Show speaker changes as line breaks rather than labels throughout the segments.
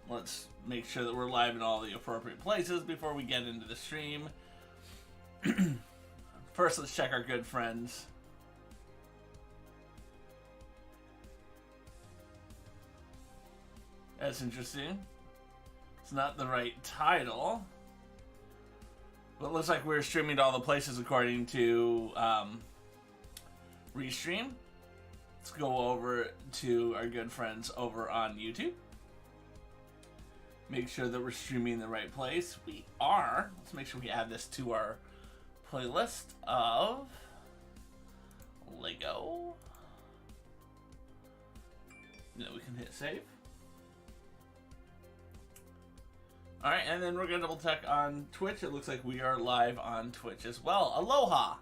Let's make sure that we're live in all the appropriate places before we get into the stream. First, let's check our good friends. That's interesting. It's not the right title. But it looks like we're streaming to all the places according to Restream. Let's go over to our good friends over on YouTube. Make sure that we're streaming the right place. We are. Let's make sure we add this to our playlist of Lego. Then we can hit save. Alright, and then we're going to double check on Twitch. It looks like we are live on Twitch as well. Aloha!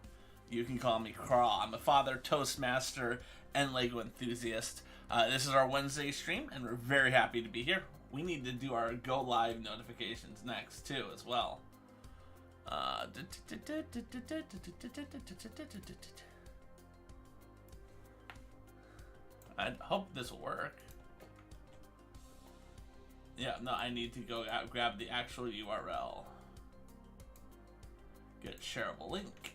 You can call me Craw. I'm a father, Toastmaster, and Lego enthusiast. This is our Wednesday stream, and we're very happy to be here. We need to do our go live notifications next, too, as well. I hope this will work. Yeah, no, I need to go out, grab the actual URL. Get shareable link.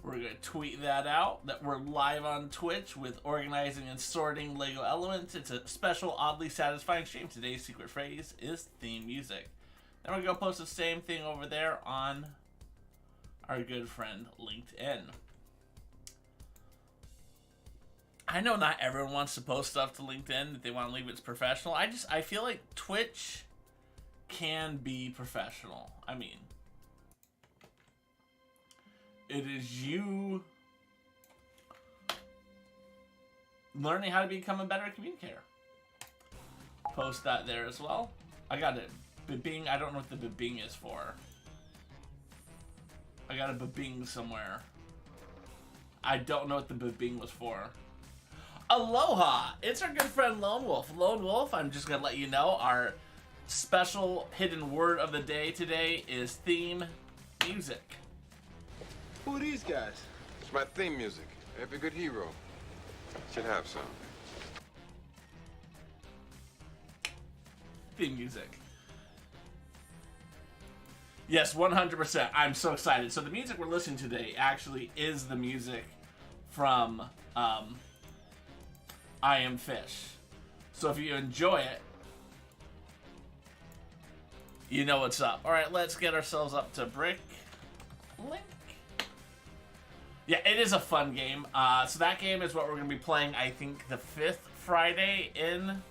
We're going to tweet that out, that we're live on Twitch with organizing and sorting Lego elements. It's a special, oddly satisfying stream. Today's secret phrase is theme music. Then we're going to post the same thing over there on our good friend LinkedIn. I know not everyone wants to post stuff to LinkedIn, that they want to leave it professional. I feel like Twitch can be professional. I mean, it is you learning how to become a better communicator. Post that there as well. I got it. Bing. I don't know what the bing is for. I got a bing somewhere. I don't know what the bing was for. Aloha! It's our good friend Lone Wolf. Lone Wolf, I'm just going to let you know, our special hidden word of the day today is theme music.
Who are these guys?
It's my theme music. Every good hero should have some.
Theme music. Yes, 100%. I'm so excited. So the music we're listening to today actually is the music from I Am Fish. So if you enjoy it, you know what's up. Alright, let's get ourselves up to Brick Link. Yeah, it is a fun game. So that game is what we're going to be playing, I think, the 5th Friday in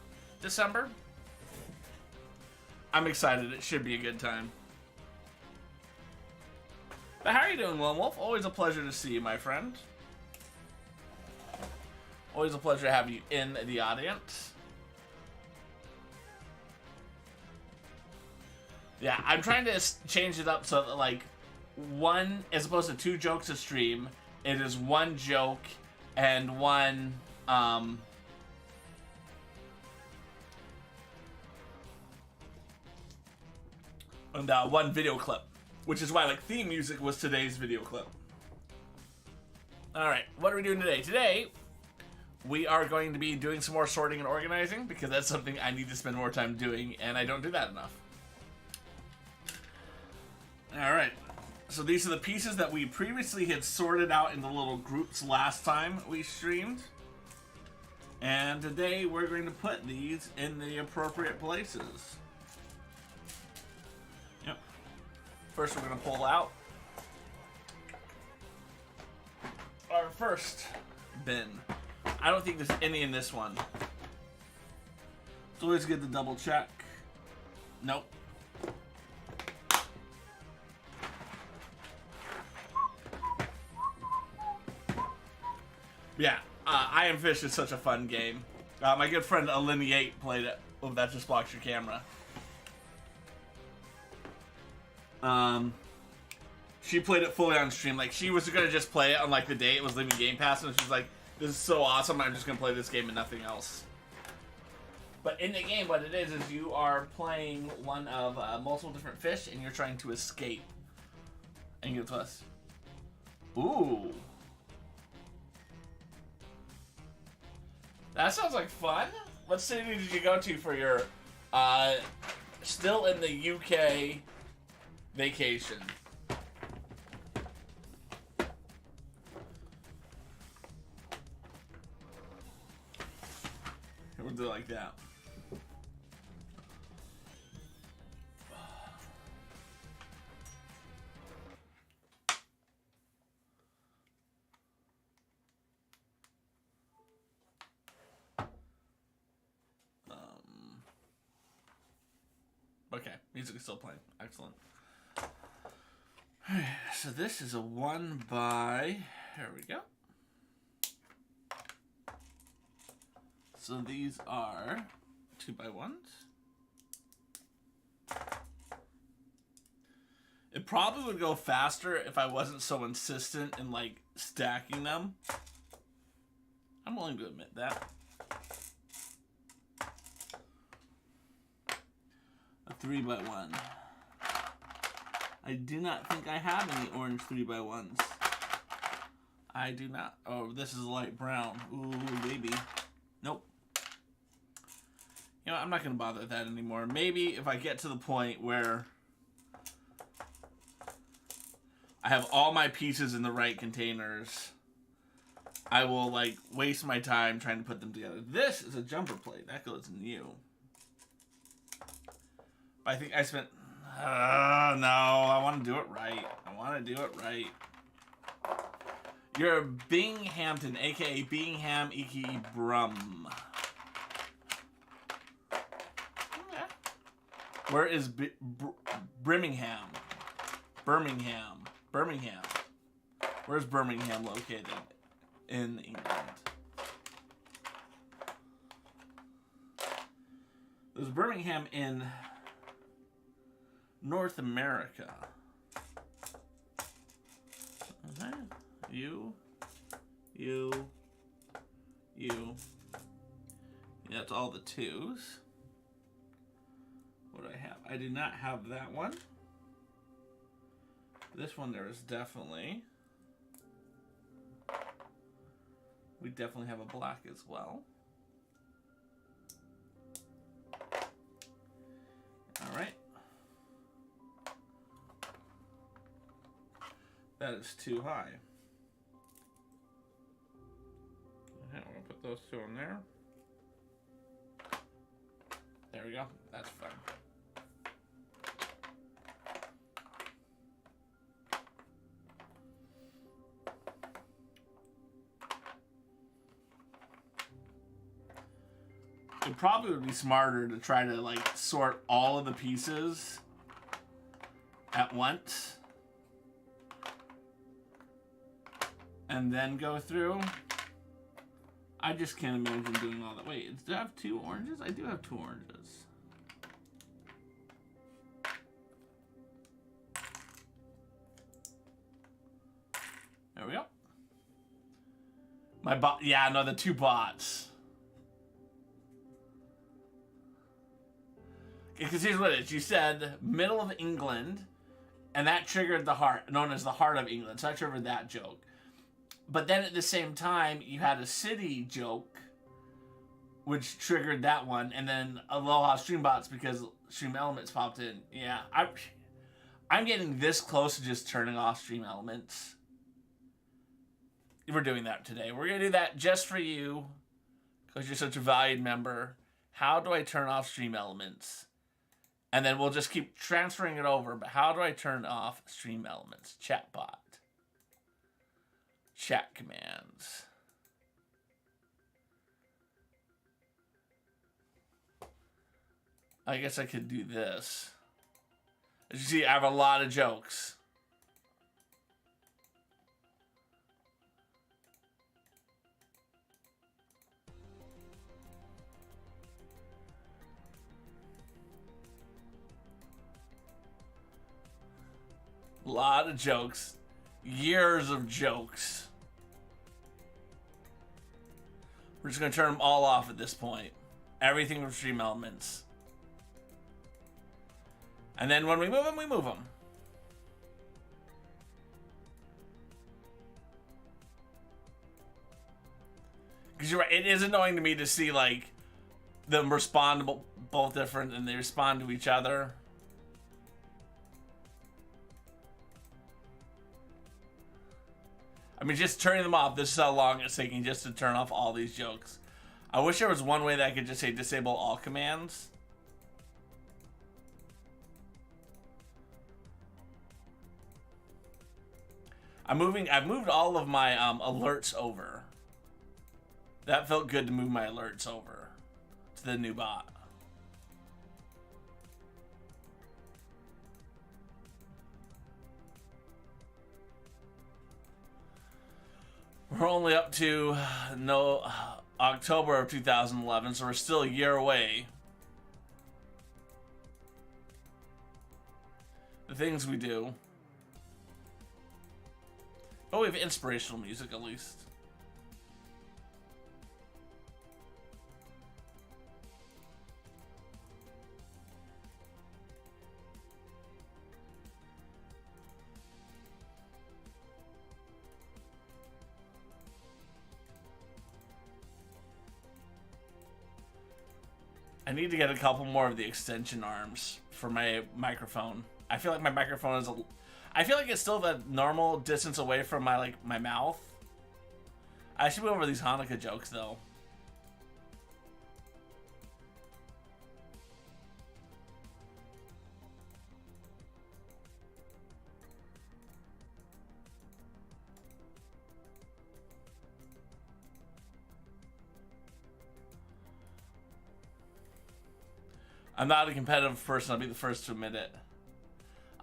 December. I'm excited. It should be a good time. But how are you doing, Lone Wolf? Always a pleasure to see you, my friend. Always a pleasure to have you in the audience. Yeah, I'm trying to change it up so that, like, one, as opposed to 2 jokes a stream, it is 1 joke and one, and one video clip. Which is why, like, theme music was today's video clip. Alright, what are we doing today? Today, we are going to be doing some more sorting and organizing, because that's something I need to spend more time doing, and I don't do that enough. Alright, so these are the pieces that we previously had sorted out into little groups last time we streamed. And today, we're going to put these in the appropriate places. Yep. First, we're going to pull out our first bin. I don't think there's any in this one. It's always good to double check. Nope. Yeah, I Am Fish is such a fun game. My good friend Alineate played it. Oh, that just blocks your camera. She played it fully on stream. Like, she was gonna just play it on, like, the day it was leaving Game Pass, and she's like, this is so awesome, I'm just gonna play this game and nothing else. But in the game, what it is you are playing one of multiple different fish, and you're trying to escape. And give it to us. Ooh. That sounds like fun. What city did you go to for your still in the UK vacation? We'll do it like that. Okay, music is still playing. Excellent. Alright, so this is a 1 by... Here we go. So these are 2 by 1s. It probably would go faster if I wasn't so insistent in, like, stacking them. I'm willing to admit that. A 3 by 1. I do not think I have any orange 3 by 1s. I do not. Oh, this is light brown. Ooh, baby. Nope. You know, I'm not going to bother with that anymore. Maybe if I get to the point where I have all my pieces in the right containers, I will, like, waste my time trying to put them together. This is a jumper plate. That goes new. I think I spent... no, I want to do it right. I want to do it right. You're Binghamton, a.k.a. Bingham, a.k.a. Brum. Okay. Where is Birmingham? Birmingham. Birmingham. Where's Birmingham located? In England. There's Birmingham in North America. Okay. You. Yeah, that's all the 2s. What do I have? I do not have that one. This one there is definitely. We definitely have a black as well. All right. That is too high. Okay, we're gonna put those 2 in there. There we go. That's fine. It probably would be smarter to try to, like, sort all of the pieces at once and then go through. I just can't imagine doing all that. Wait, do I have 2 oranges? I do have 2 oranges. There we go. My bot, yeah, no, the 2 bots. Because here's what it is. You said middle of England, and that triggered the heart, known as the heart of England. So I triggered that joke. But then at the same time, you had a city joke, which triggered that one, and then Aloha Streambots because Stream Elements popped in. Yeah, I'm getting this close to just turning off Stream Elements. We're doing that today. We're going to do that just for you, because you're such a valued member. How do I turn off Stream Elements? And then we'll just keep transferring it over. But how do I turn off Stream Elements? Chatbot. Chat commands. I guess I could do this. As you see, I have a lot of jokes. A lot of jokes. Years of jokes. We're just going to turn them all off at this point. Everything from Stream Elements. And then when we move them, we move them. Because you're right, it is annoying to me to see, like, them respond both different and they respond to each other. I mean, just turning them off, this is how long it's taking just to turn off all these jokes. I wish there was one way that I could just say disable all commands. I've moved all of my alerts over. That felt good to move my alerts over to the new bot. We're only up to October of 2011, so we're still a year away. The things we do. Oh, we have inspirational music at least. I need to get a couple more of the extension arms for my microphone. I feel like my microphone is I feel like it's still the normal distance away from my mouth. I should be over these Hanukkah jokes though. I'm not a competitive person, I'll be the first to admit it.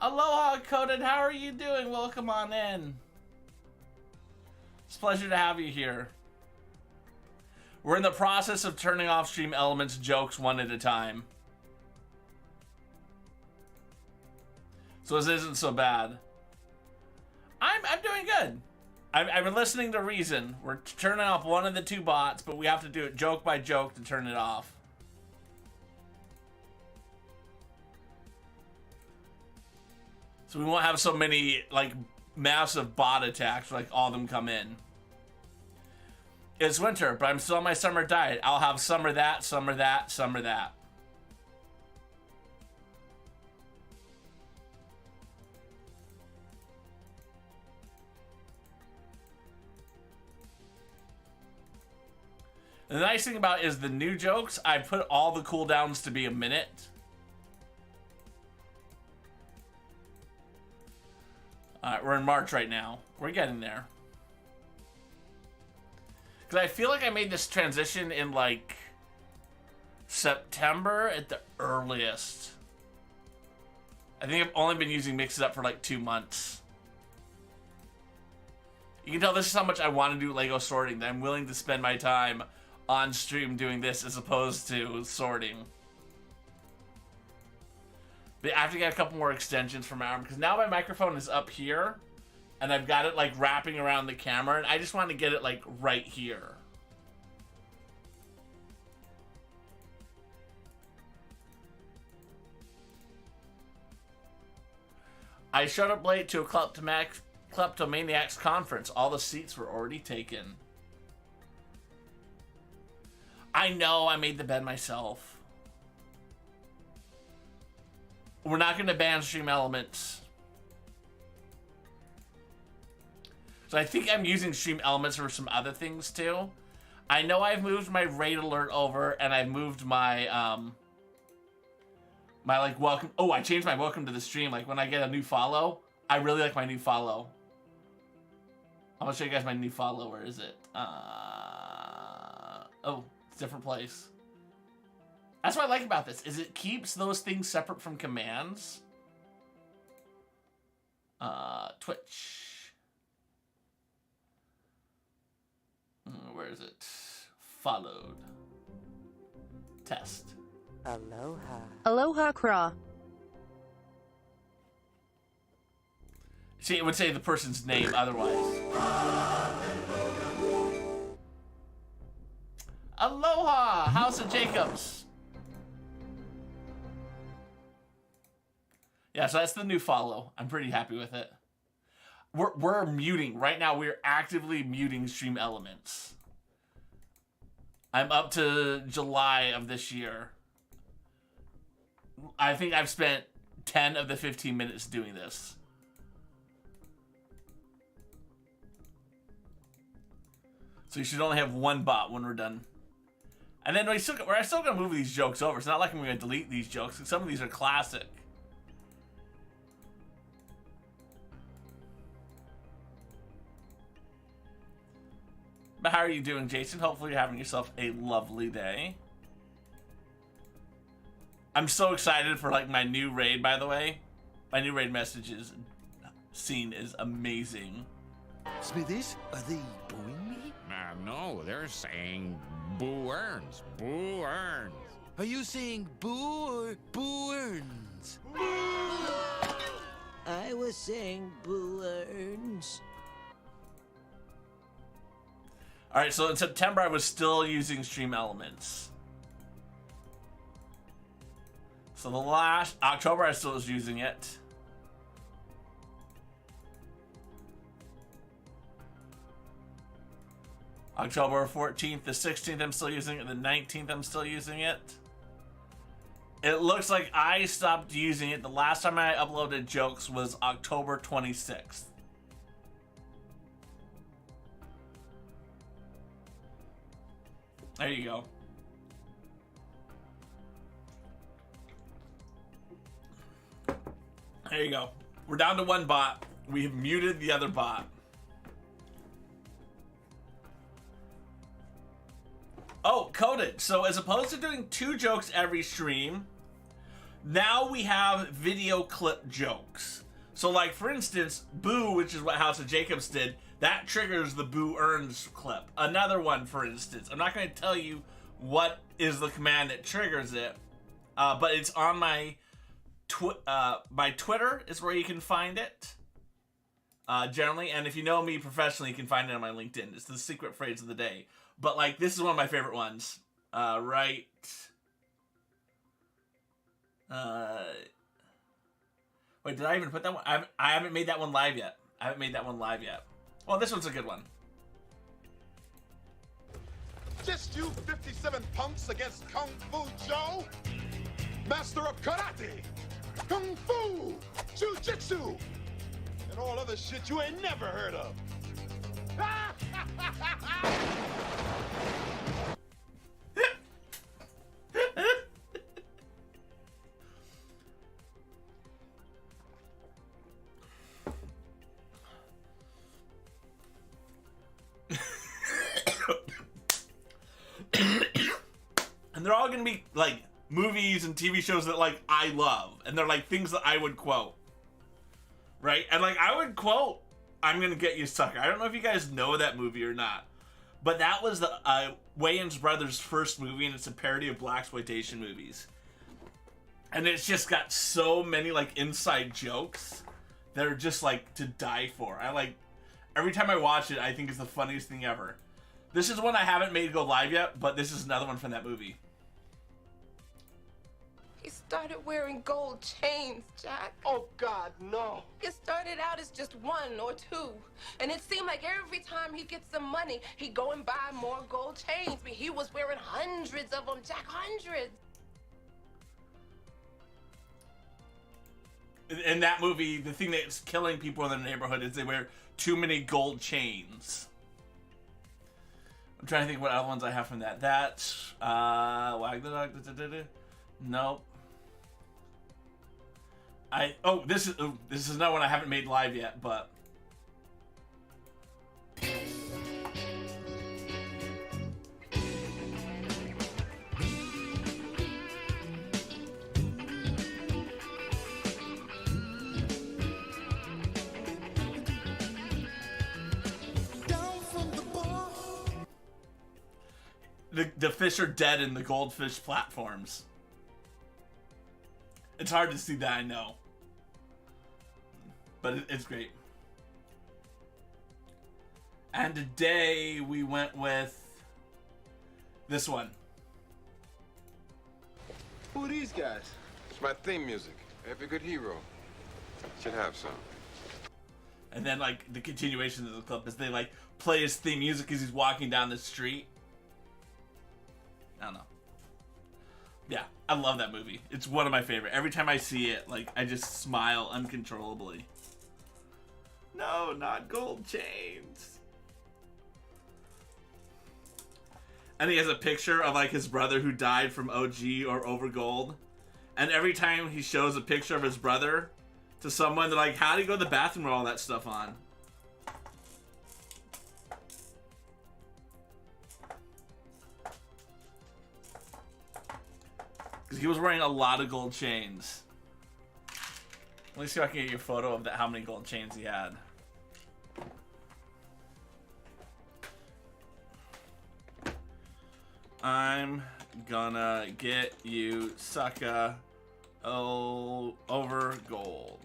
Aloha, Coden, how are you doing? Welcome on in. It's a pleasure to have you here. We're in the process of turning off stream elements jokes one at a time. So this isn't so bad. I'm doing good. I've been listening to Reason. We're turning off one of the two bots, but we have to do it joke by joke to turn it off. So we won't have so many, like, massive bot attacks where, like, all of them come in. It's winter, but I'm still on my summer diet. I'll have summer that, summer that, summer that. And the nice thing about it is the new jokes, I put all the cooldowns to be a minute. Alright, we're in March right now. We're getting there. Because I feel like I made this transition in, like, September at the earliest. I think I've only been using Mix It Up for, like, 2 months. You can tell this is how much I want to do Lego sorting, that I'm willing to spend my time on stream doing this as opposed to sorting. But I have to get a couple more extensions for my arm, because now my microphone is up here, and I've got it, like, wrapping around the camera, and I just want to get it, like, right here. I showed up late to a Kleptomaniacs conference. All the seats were already taken. I know, I made the bed myself. We're not going to ban stream elements. So I think I'm using stream elements for some other things too. I know I've moved my raid alert over, and I've moved my my like welcome. Oh, I changed my welcome to the stream. Like when I get a new follow, I really like my new follow. I'm gonna show you guys my new follow. Where is it? Oh, it's a different place. That's what I like about this, is it keeps those things separate from commands. Twitch. Where is it? Followed. Test.
Aloha.
Aloha, Craw.
See, it would say the person's name otherwise. Aloha, House of Jacobs. Yeah, so that's the new follow. I'm pretty happy with it. We're muting right now. We're actively muting stream elements. I'm up to July of this year. I think I've spent 10 of the 15 minutes doing this. So you should only have one bot when we're done. And then we're still gonna move these jokes over. It's not like I'm gonna delete these jokes. Some of these are classic. But how are you doing, Jason? Hopefully you're having yourself a lovely day. I'm so excited for like my new raid, by the way. My new raid messages scene is amazing.
Smithies, are they booing me?
No, they're saying Boo Earns. Boo Earns.
Are you saying boo or boo earns?
I was saying boo earns.
Alright, so in September I was still using Stream Elements. So the last October I still was using it. October 14th, the 16th I'm still using it, the 19th I'm still using it. It looks like I stopped using it. The last time I uploaded jokes was October 26th. There you go. There you go. We're down to one bot. We have muted the other bot. Oh, coded. So as opposed to doing 2 jokes every stream, now we have video clip jokes. So like, for instance, Boo, which is what House of Jacobs did, that triggers the Boo Earns clip. Another one, for instance. I'm not going to tell you what is the command that triggers it, but it's on my Twitter is where you can find it. Generally, and if you know me professionally, you can find it on my LinkedIn. It's the secret phrase of the day. But like, this is one of my favorite ones. Right. Wait, did I even put that one? I haven't made that one live yet. Well, this one's a good one.
Just you 57 punks against Kung Fu Joe? Master of karate, kung fu, jiu-jitsu, and all other shit you ain't never heard of.
And they're all gonna be like movies and TV shows that like I love, and they're like things that I would quote, right? And like I would quote "I'm Gonna Get You, Sucker." I don't know if you guys know that movie or not, but that was the Wayans brothers' first movie, and it's a parody of blaxploitation movies. And it's just got so many like inside jokes that are just like to die for. I like every time I watch it, I think it's the funniest thing ever. This is one I haven't made go live yet, but this is another one from that movie.
He started wearing gold chains, Jack.
Oh, God, no.
It started out as just 1 or 2. And it seemed like every time he gets some money, he'd go and buy more gold chains. But he was wearing hundreds of them, Jack, hundreds.
In that movie, the thing that's killing people in the neighborhood is they wear too many gold chains. I'm trying to think what other ones I have from that. Wag the dog. Nope. This is not one I haven't made live yet, but the fish are dead in the goldfish platforms. It's hard to see that, I know. But it's great. And today we went with this one.
Who are these guys?
It's my theme music. Every good hero should have some.
And then like the continuation of the clip is they like play his theme music as he's walking down the street. Yeah, I love that movie. It's one of my favorite. Every time I see it, like, I just smile uncontrollably. No, not gold chains. And he has a picture of, like, his brother who died from OG or over gold. And every time he shows a picture of his brother to someone, they're like, how do you go to the bathroom with all that stuff on? Because he was wearing a lot of gold chains. Let me see if I can get you a photo of how many gold chains he had. I'm gonna get you, sucker, over gold.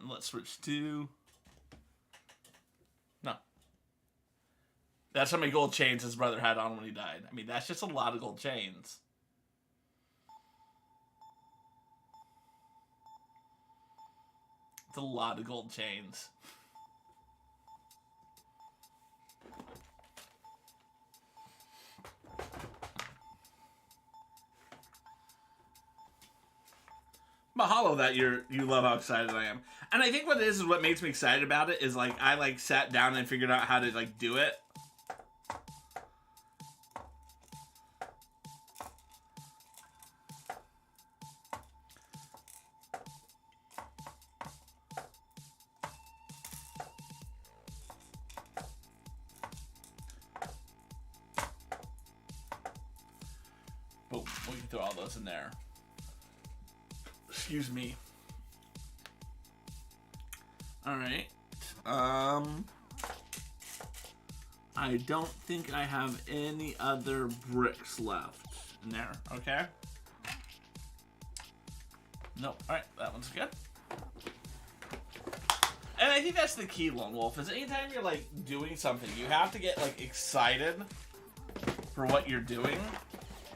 Let's switch to... No. That's how many gold chains his brother had on when he died. I mean, that's just a lot of gold chains. It's a lot of gold chains. Mahalo that you love how excited I am. And I think what it is what makes me excited about it is, like, I, like, sat down and figured out how to, like, do it. Boom, we can throw all those in there. Excuse me. Alright. I don't think I have any other bricks left in there, okay? Nope. Alright, that one's good. And I think that's the key, Lone Wolf, is anytime you're, like, doing something, you have to get, like, excited for what you're doing,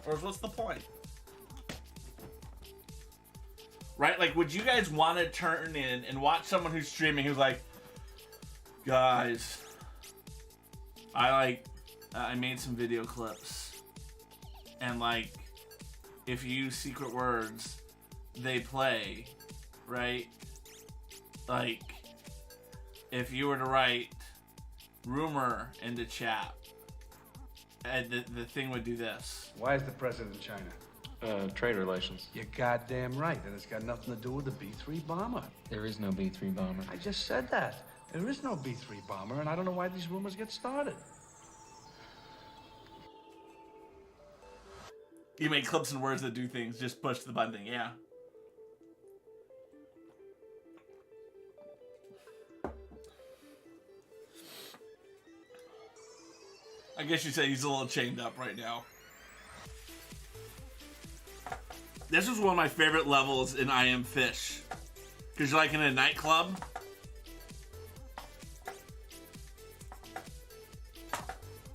or what's the point? Right? Like, would you guys want to turn in and watch someone who's streaming who's like, guys, I made some video clips, and, like, if you use secret words, they play, right? Like, if you were to write rumor into chat, the thing would do this.
Why is the president in China?
Trade relations.
You're goddamn right. And it's got nothing to do with the B-3 bomber.
There is no B-3 bomber.
I just said that. There is no B-3 bomber, and I don't know why these rumors get started.
You make clips and words that do things, just push the button thing, yeah. I guess you say he's a little chained up right now. This is one of my favorite levels in I Am Fish. Because you're like in a nightclub.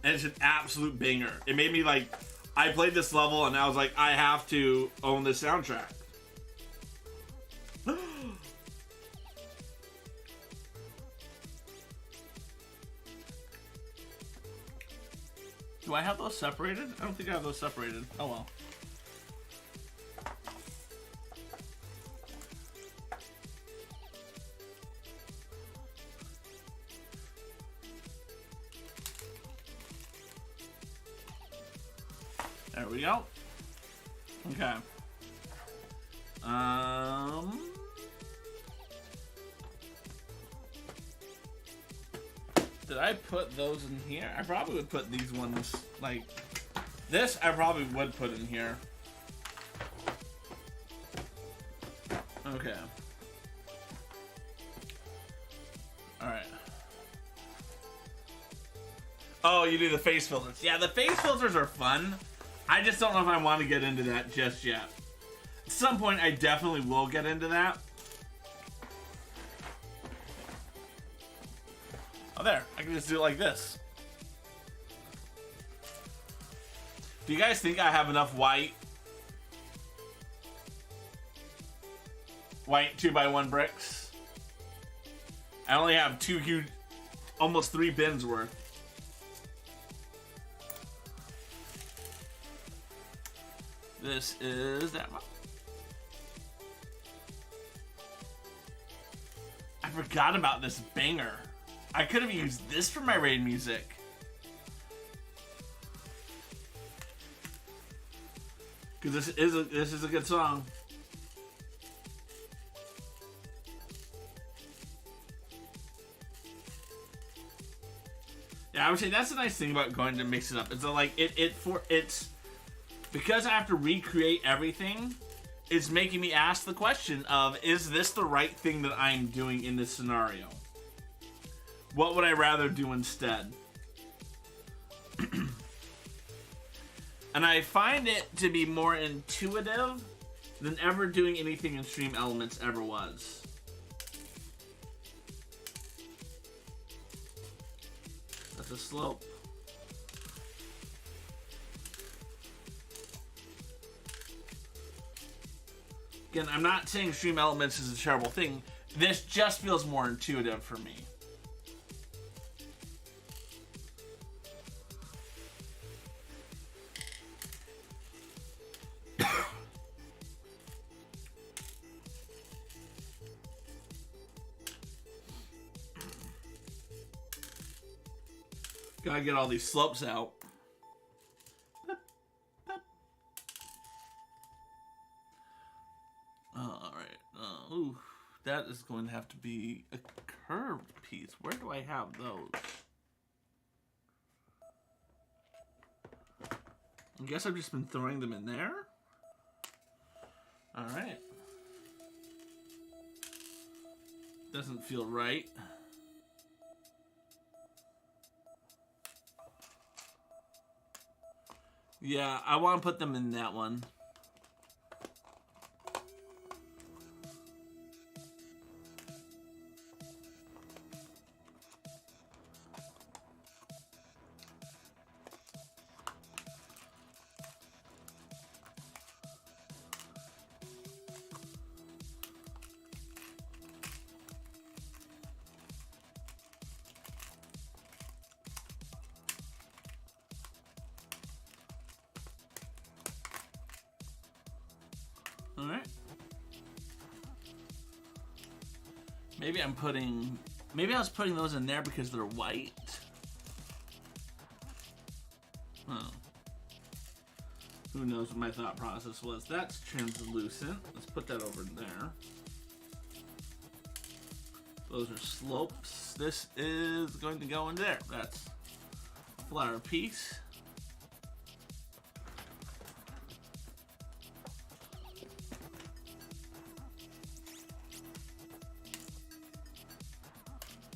And it's an absolute banger. It made me like, I played this level and I was like, I have to own this soundtrack. Do I have those separated? I don't think I have those separated. Oh well. There we go. Okay. Did I put those in here? I probably would put these ones, like, this I probably would put in here. Okay. Alright. Oh, you do the face filters. Yeah, the face filters are fun. I just don't know if I want to get into that just yet. At some point, I definitely will get into that. Oh, there. I can just do it like this. Do you guys think I have enough white 2x1 bricks I only have 2 huge, almost 3 bins worth. This is that one. I forgot about this banger. I could have used this for my raid music. Because this is a good song. Yeah, I would say that's the nice thing about going to mix it up. It's like it's because I have to recreate everything. It's making me ask the question of, is this the right thing that I'm doing in this scenario? What would I rather do instead? And I find it to be more intuitive than ever doing anything in Stream Elements ever was. That's a slope. Again, I'm not saying Stream Elements is a terrible thing. This just feels more intuitive for me. Gotta get all these slopes out. Alright. Ooh, that is going to have to be a curved piece. Where do I have those? I guess I've just been throwing them in there. Alright. Doesn't feel right. Yeah, I want to put them in that one. Alright. Maybe I was putting those in there because they're white. Oh. Who knows what my thought process was. That's translucent. Let's put that over there. Those are slopes. This is going to go in there. That's a flower piece.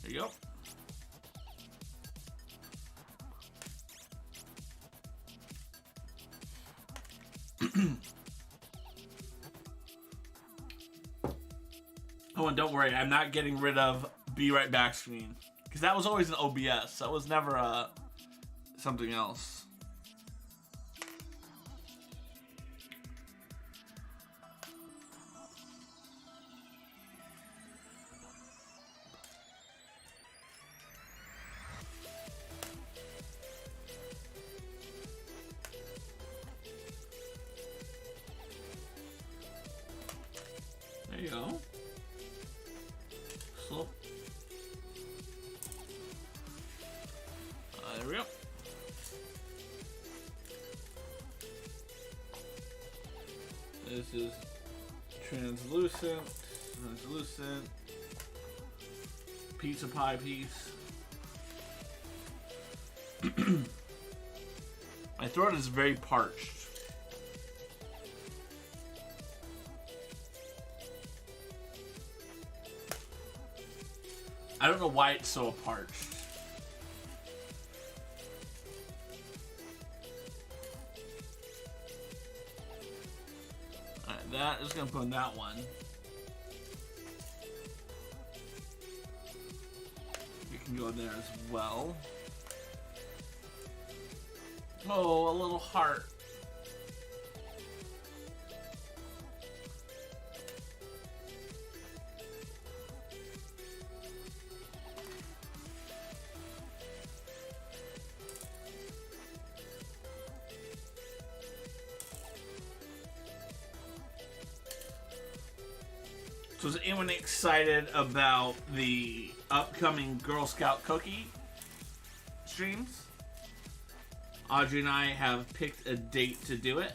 There you go. Oh, and don't worry, I'm not getting rid of Be Right Back screen. Because that was always an OBS. That was never something else. There you go. Slope. There we go. This is translucent, pizza pie piece. My throat is very parched. I don't know why it's so parched. Alright, that is gonna put in that one. We can go there as well. Oh, a little heart. So is anyone excited about the upcoming Girl Scout cookie streams? Audrey and I have picked a date to do it.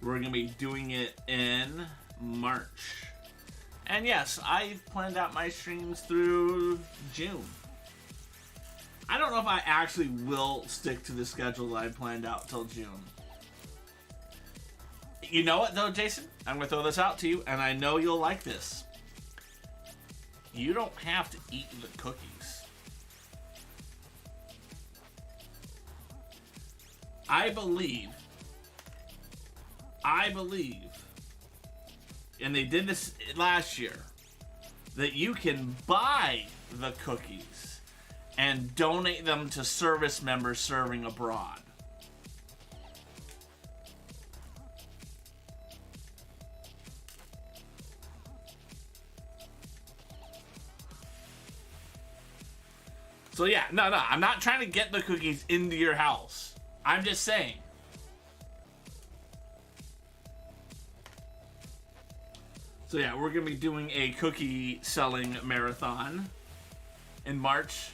We're going to be doing it in March. And yes, I've planned out my streams through June. I don't know if I actually will stick to the schedule that I planned out till June. You know what though, Jason? I'm going to throw this out to you, and I know you'll like this. You don't have to eat the cookies. I believe, and they did this last year, that you can buy the cookies and donate them to service members serving abroad. So yeah, no, I'm not trying to get the cookies into your house. I'm just saying. So yeah, we're gonna be doing a cookie selling marathon in March.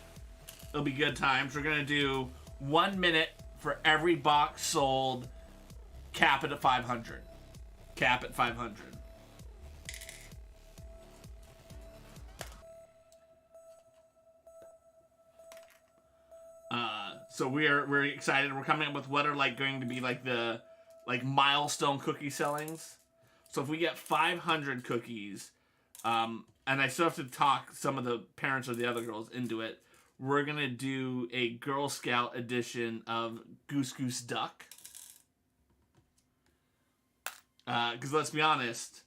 It'll be good times. We're gonna do 1 minute for every box sold. Cap it at 500. Cap at 500. So we're excited. We're coming up with what are going to be the milestone cookie sellings. So if we get 500 cookies, and I still have to talk some of the parents of the other girls into it, we're gonna do a Girl Scout edition of Goose Goose Duck. Because let's be honest,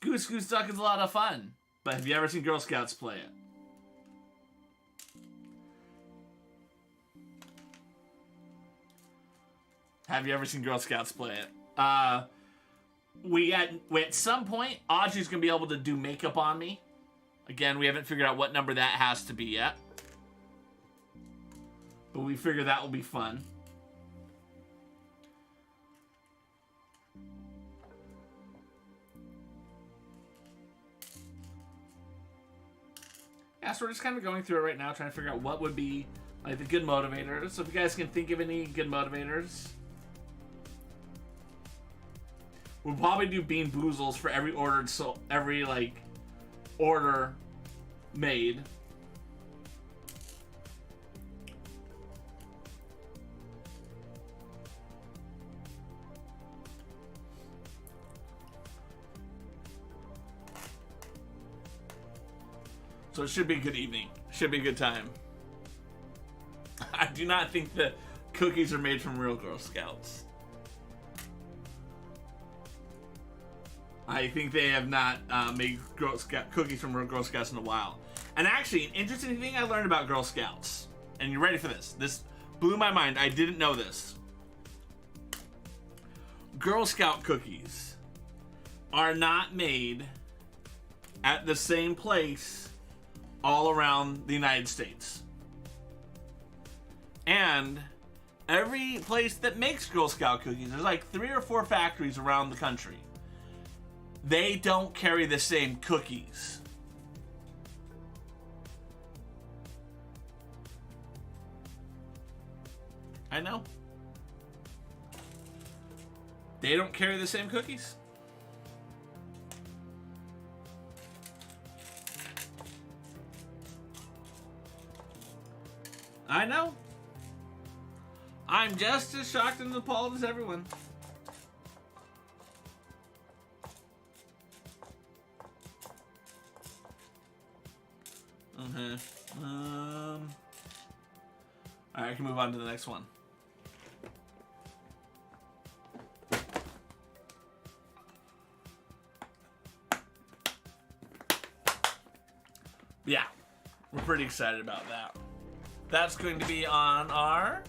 Goose Goose Duck is a lot of fun. But have you ever seen Girl Scouts play it? Have you ever seen Girl Scouts play it? We at some point, Audrey's gonna be able to do makeup on me. Again, we haven't figured out what number that has to be yet. But we figure that will be fun. Yeah, so we're just kind of going through it right now, trying to figure out what would be the good motivators. So if you guys can think of any good motivators. We'll probably do Bean Boozles for every ordered, so every order made. So it should be a good evening. Should be a good time. I do not think the cookies are made from real Girl Scouts. I think they have not made cookies from real Girl Scouts in a while. And actually, an interesting thing I learned about Girl Scouts, and you're ready for this. This blew my mind. I didn't know this. Girl Scout cookies are not made at the same place all around the United States. And every place that makes Girl Scout cookies, there's 3 or 4 factories around the country. They don't carry the same cookies. I know. They don't carry the same cookies. I know. I'm just as shocked and appalled as everyone. Okay. Alright, I can move on to the next one. Yeah, we're pretty excited about that. That's going to be on our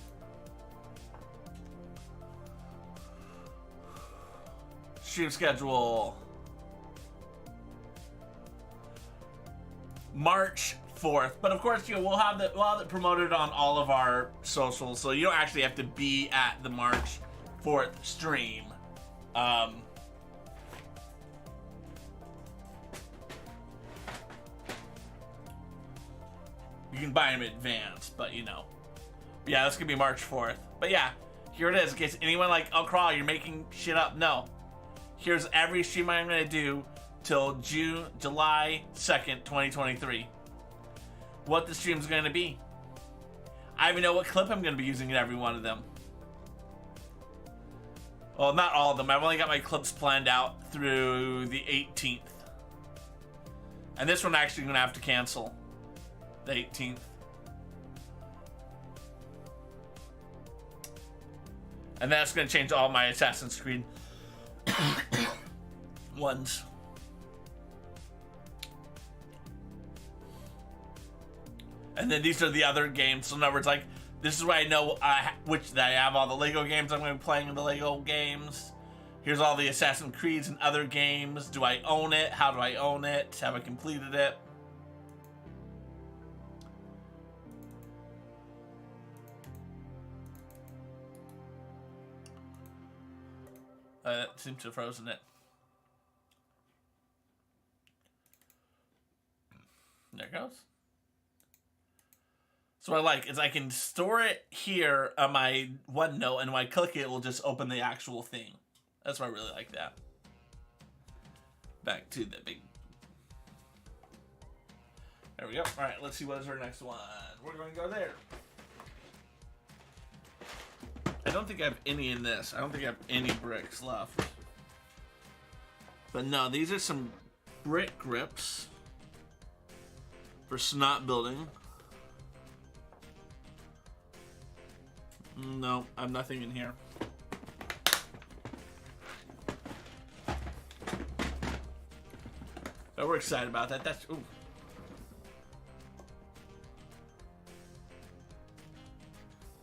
stream schedule. March 4th, but of course, we'll have it promoted on all of our socials, so you don't actually have to be at the March 4th stream. You can buy them in advance, but you know. Yeah, that's gonna be March 4th. But yeah, here it is. In case anyone like, oh, Craw, you're making shit up. No. Here's every stream I'm gonna do till July 2nd, 2023. What the stream's gonna be. I even know what clip I'm gonna be using in every one of them. Well, not all of them. I've only got my clips planned out through the 18th. And this one actually gonna have to cancel. The 18th. And that's gonna change all my Assassin's Creed ones. And then these are the other games. So in other words, like, this is where I know that I have all the Lego games I'm going to be playing in the Lego games. Here's all the Assassin's Creeds and other games. Do I own it? How do I own it? Have I completed it? That seems to have frozen it. There it goes. So what I like is I can store it here on my OneNote, and when I click it, it will just open the actual thing. That's why I really like that. Back to the big... There we go. All right, let's see what is our next one. We're going to go there. I don't think I have any in this. I don't think I have any bricks left. But no, these are some brick grips for snot building. No, I have nothing in here. But we're excited about that. That's ooh.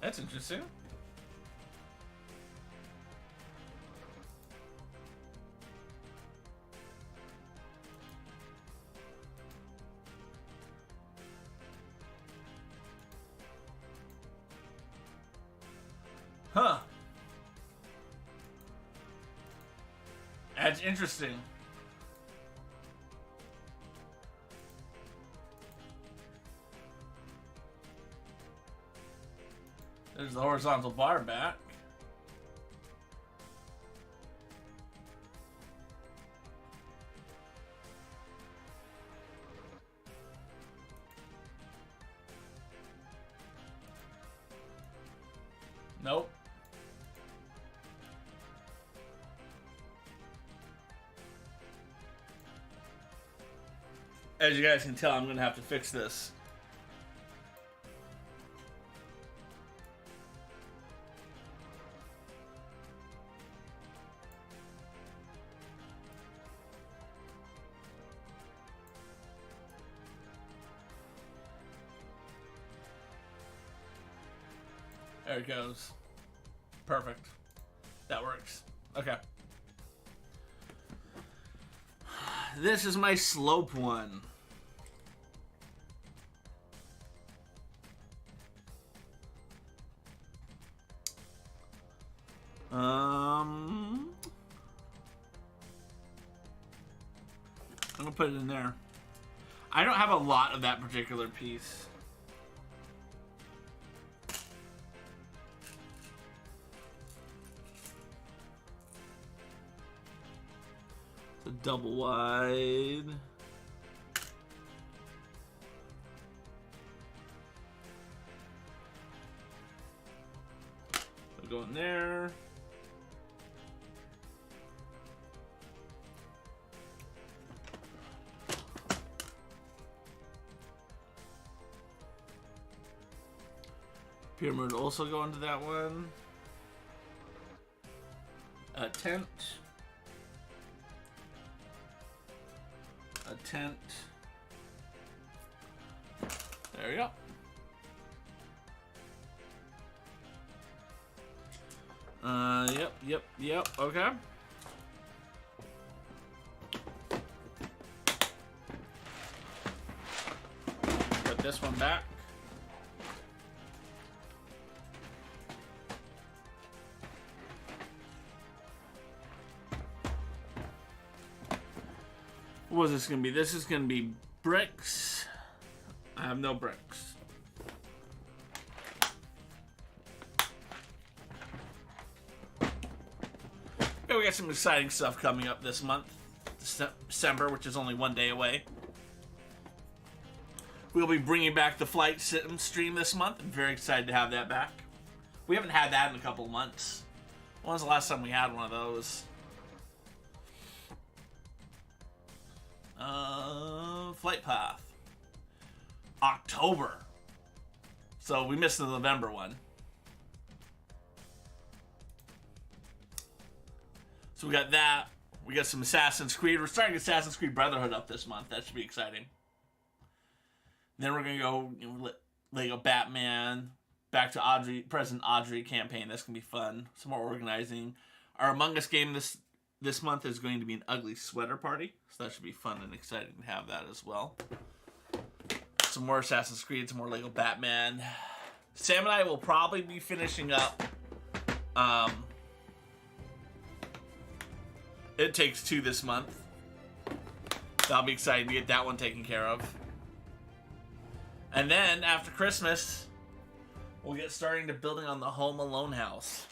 That's interesting. Huh. That's interesting. There's the horizontal bar back. Nope. As you guys can tell, I'm gonna have to fix this. There it goes. Perfect. That works. Okay. This is my slope one. I'm gonna put it in there. I don't have a lot of that particular piece. It's a double wide. So go in there. Pyramid will also go into that one. A tent. A tent. There we go. Yep, okay. Put this one back. What is this gonna be? This is gonna be bricks. I have no bricks. Yeah, we got some exciting stuff coming up this month, December, which is only one day away. We'll be bringing back the Flight Sim stream this month. I'm very excited to have that back. We haven't had that in a couple of months. When was the last time we had one of those? Flight Path. October. So we missed the November one. So we got that. We got some Assassin's Creed. We're starting Assassin's Creed Brotherhood up this month. That should be exciting. Then we're gonna go Lego Batman, back to Audrey, President Audrey campaign. That's gonna be fun. Some more organizing. Our Among Us game this month is going to be an ugly sweater party, so that should be fun and exciting to have that as well. Some more Assassin's Creed, some more Lego Batman. Sam and I will probably be finishing up It Takes Two this month. That'll be exciting to get that one taken care of. And then, after Christmas, we'll get starting to building on the Home Alone house.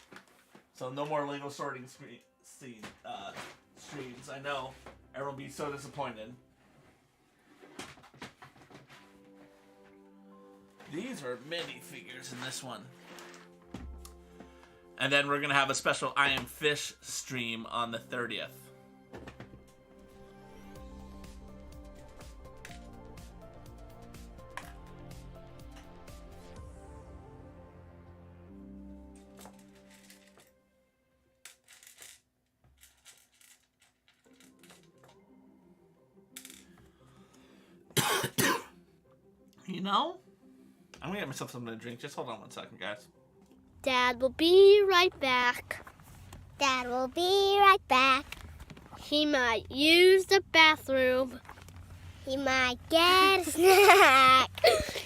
So no more Lego sorting streams. I know. Everyone will be so disappointed. These are mini figures in this one. And then we're going to have a special I Am Fish stream on the 30th. You know, I'm gonna get myself something to drink. Just hold on one second, guys.
Dad will be right back. Dad will be right back. He might use the bathroom. He might get a snack.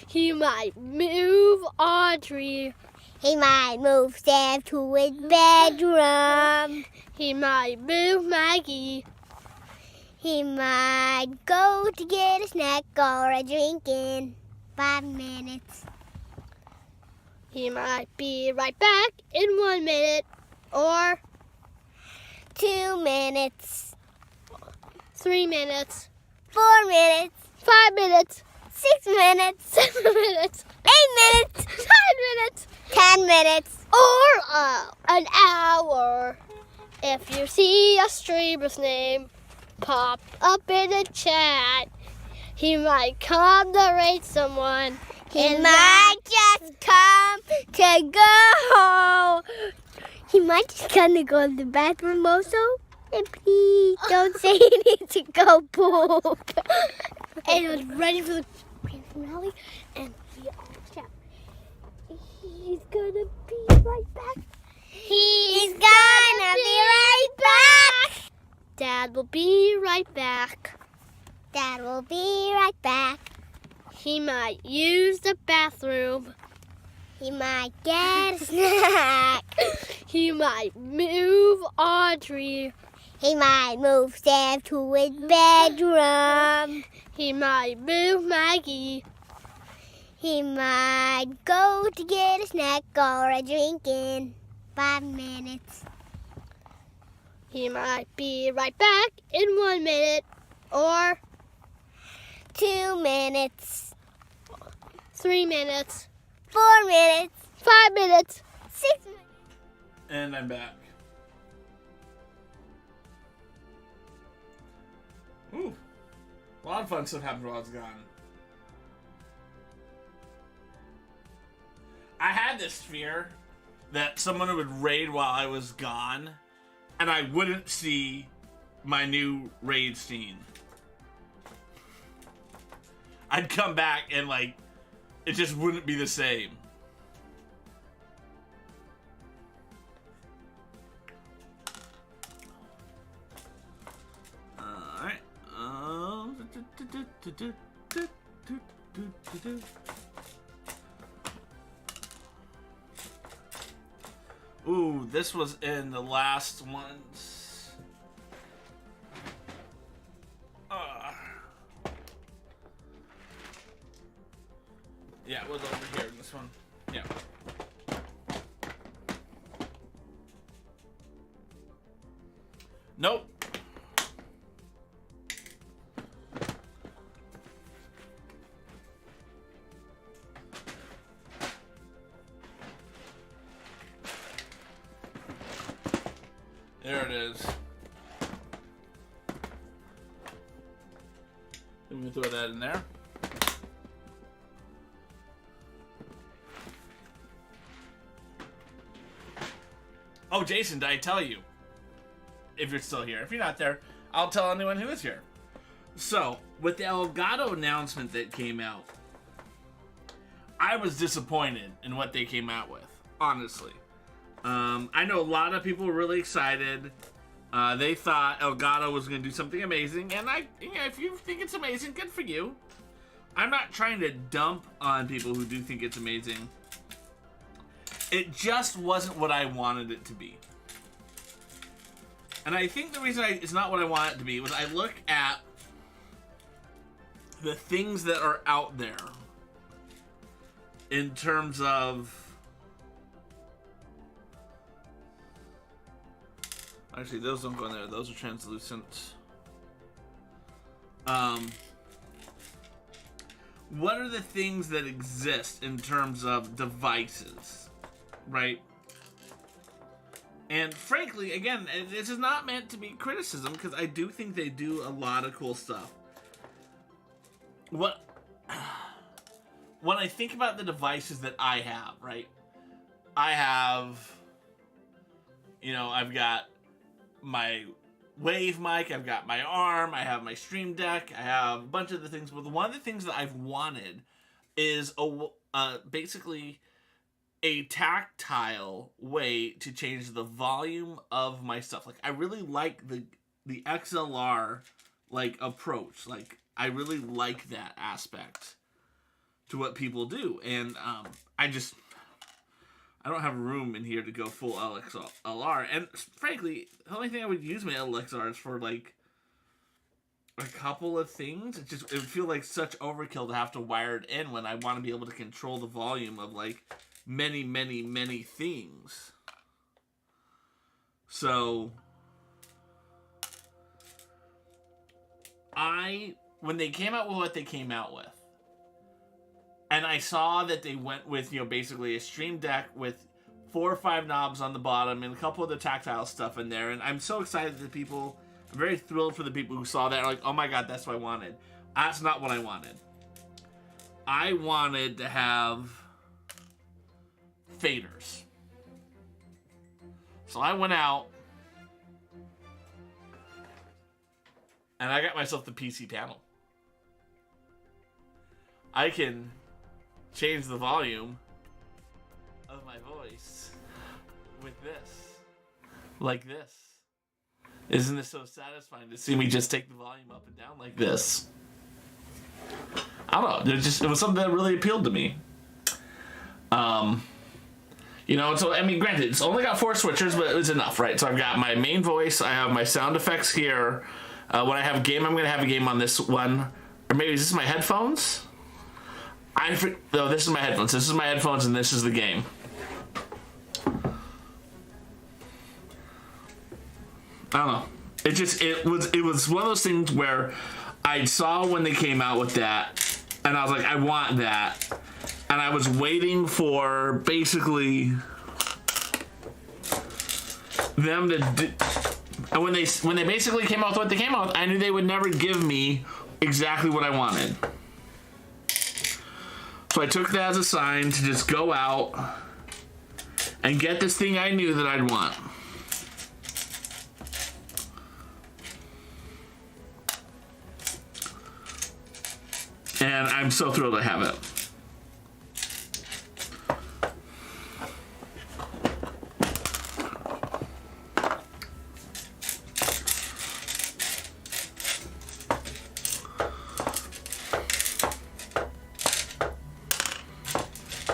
He might move Audrey. He might move Sam to his bedroom. He might move Maggie. He might go to get a snack or a drink in 5 minutes. He might be right back in 1 minute or 2 minutes, 3 minutes, 4 minutes, 5 minutes, 6 minutes, 7 minutes, 8 minutes, 9 minutes, 10 minutes, or an hour. If you see a streamer's name pop up in the chat, he might come to rate someone. He might just come to go. He might just come to go to the bathroom also. And please don't say he needs to go poop. And I was ready for the grand finale, and we all shout, he's gonna be right back. He's gonna be right back. Dad will be right back. Dad will be right back. He might use the bathroom. He might get a snack. He might move Audrey. He might move Sam to his bedroom. He might move Maggie. He might go to get a snack or a drink in 5 minutes. He might be right back in 1 minute or 2 minutes, 3 minutes, 4 minutes, 5 minutes, 6 minutes.
And I'm back. Ooh. A lot of fun stuff happened while I was gone. I had this fear that someone would raid while I was gone, and I wouldn't see my new raid scene. I'd come back and, like, it just wouldn't be the same. Alright. Ooh, this was in the last ones. Yeah, it was over here in this one. Yeah. me throw that in there. Oh, Jason, did I tell you? If you're still here. If you're not there, I'll tell anyone who is here. So, with the Elgato announcement that came out, I was disappointed in what they came out with, honestly. I know a lot of people were really excited. They thought Elgato was going to do something amazing, and if you think it's amazing, good for you. I'm not trying to dump on people who do think it's amazing. It just wasn't what I wanted it to be. And I think the reason it's not what I want it to be was I look at the things that are out there in terms of... Actually, those don't go in there. Those are translucent. What are the things that exist in terms of devices, right? And frankly, again, this is not meant to be criticism because I do think they do a lot of cool stuff. When I think about the devices that I have, right? I have, I've got my wave mic, I've got my arm, I have my stream deck, I have a bunch of the things. But one of the things that I've wanted is basically a tactile way to change the volume of my stuff. Like, I really like the XLR approach. Like, I really like that aspect to what people do, and I don't have room in here to go full LXLR. And frankly, the only thing I would use my LXR is for like a couple of things. It would feel like such overkill to have to wire it in when I want to be able to control the volume of like many, many, many things. So when they came out with what they came out with, and I saw that they went with, basically a stream deck with 4 or 5 knobs on the bottom and a couple of the tactile stuff in there. And I'm so excited that I'm very thrilled for the people who saw that and are like, oh my God, that's what I wanted. That's not what I wanted. I wanted to have faders. So I went out and I got myself the PC panel. I can change the volume of my voice with this. Like this. Isn't it so satisfying to see me just take the volume up and down like this? I don't know. It was something that really appealed to me. So, granted, it's only got 4 switchers, but it was enough, right? So I've got my main voice. I have my sound effects here. When I have a game, I'm going to have a game on this one. Or maybe is this my headphones? No, this is my headphones. This is my headphones, and this is the game. I don't know. It was one of those things where I saw when they came out with that, and I was like, I want that. And I was waiting for basically them to and when they basically came out with what they came out with, I knew they would never give me exactly what I wanted. So I took that as a sign to just go out and get this thing I knew that I'd want. And I'm so thrilled to have it.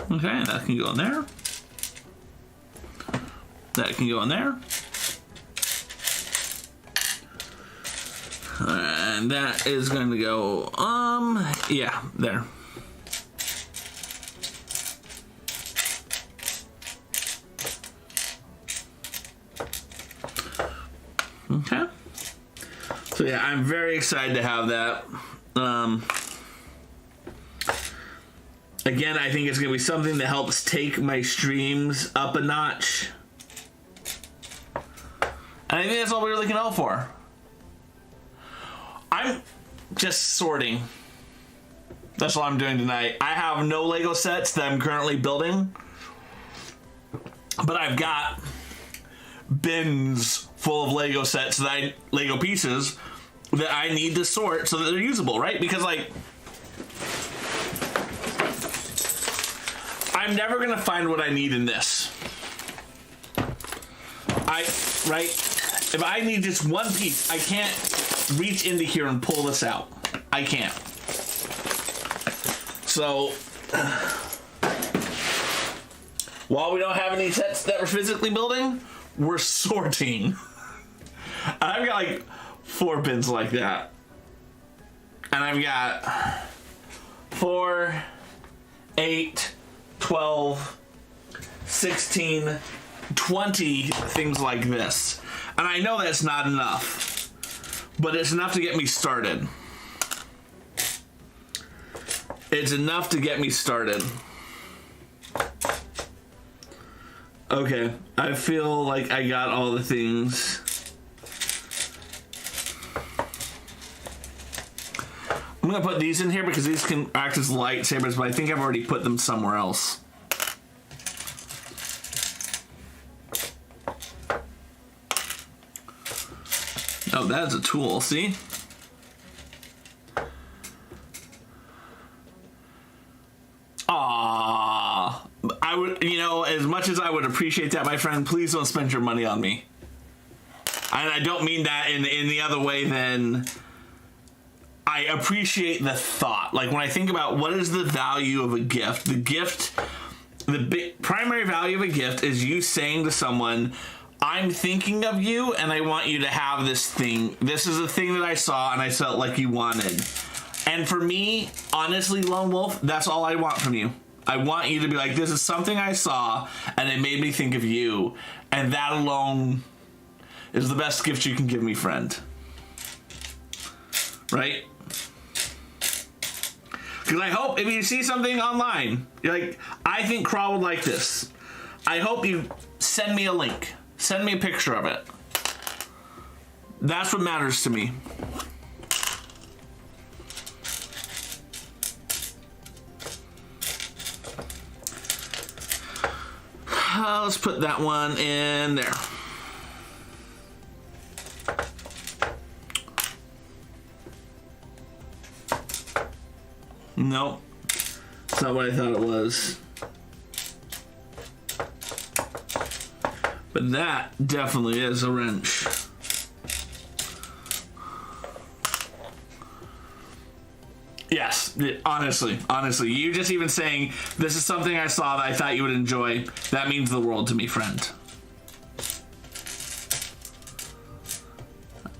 Okay, that can go in there. That can go in there. And that is going to go, yeah, there. Okay. So yeah, I'm very excited to have that. Again, I think it's going to be something that helps take my streams up a notch. And I think that's all we really can hope for. I'm just sorting That's what I'm doing tonight. I have no Lego sets that I'm currently building, but I've got bins full of Lego sets Lego pieces that I need to sort so that they're usable, right? Because like, I'm never gonna find what I need in this. If I need just one piece, I can't reach into here and pull this out. I can't. So, while we don't have any sets that we're physically building, we're sorting. I've got like 4 bins like that. And I've got 4, 8, 12, 16, 20 things like this. And I know that's not enough, but it's enough to get me started. It's enough to get me started. Okay, I feel like I got all the things. I'm gonna put these in here because these can act as lightsabers, but I think I've already put them somewhere else. Oh, that's a tool, see? Aww. I would, you know, as much as I would appreciate that, my friend, please don't spend your money on me. And I don't mean that in the other way than I appreciate the thought. Like when I think about what is the value of a gift, the big primary value of a gift is you saying to someone, I'm thinking of you and I want you to have this thing. This is a thing that I saw and I felt like you wanted. And for me, honestly, Lone Wolf, that's all I want from you. I want you to be like, this is something I saw and it made me think of you. And that alone is the best gift you can give me, friend. Right? Because I hope if you see something online, you're like, I think Craw would like this. I hope you send me a link. Send me a picture of it. That's what matters to me. Let's put that one in there. Nope. It's not what I thought it was. But that definitely is a wrench. Yes, honestly, you just even saying this is something I saw that I thought you would enjoy, that means the world to me, friend.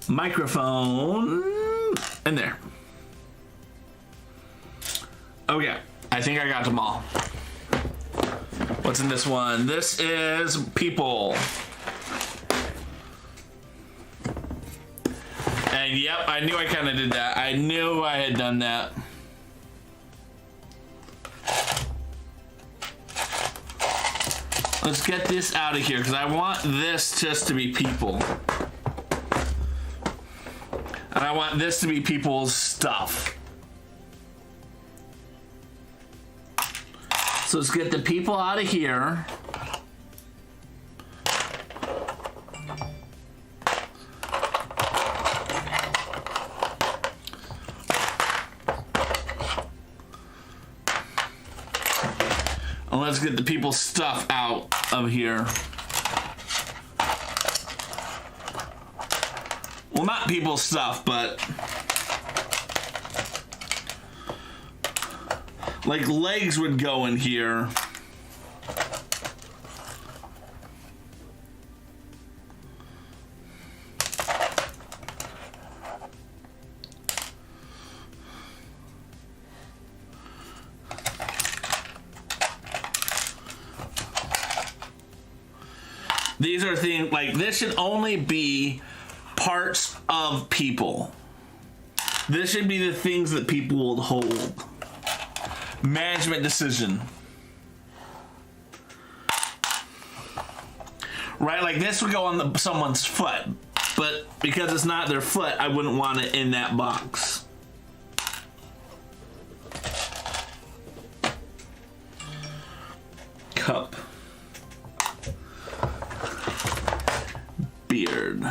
Microphone in there. Okay, I think I got them all. What's in this one? This is people. And yep, I knew I kind of did that. I knew I had done that. Let's get this out of here because I want this just to be people. And I want this to be people's stuff. So let's get the people out of here. And let's get the people's stuff out of here. Well, not people's stuff, but like legs would go in here. These are things like this should only be parts of people. This should be the things that people will hold. Management decision. Right, like this would go on someone's foot, but because it's not their foot, I wouldn't want it in that box. cup, beard.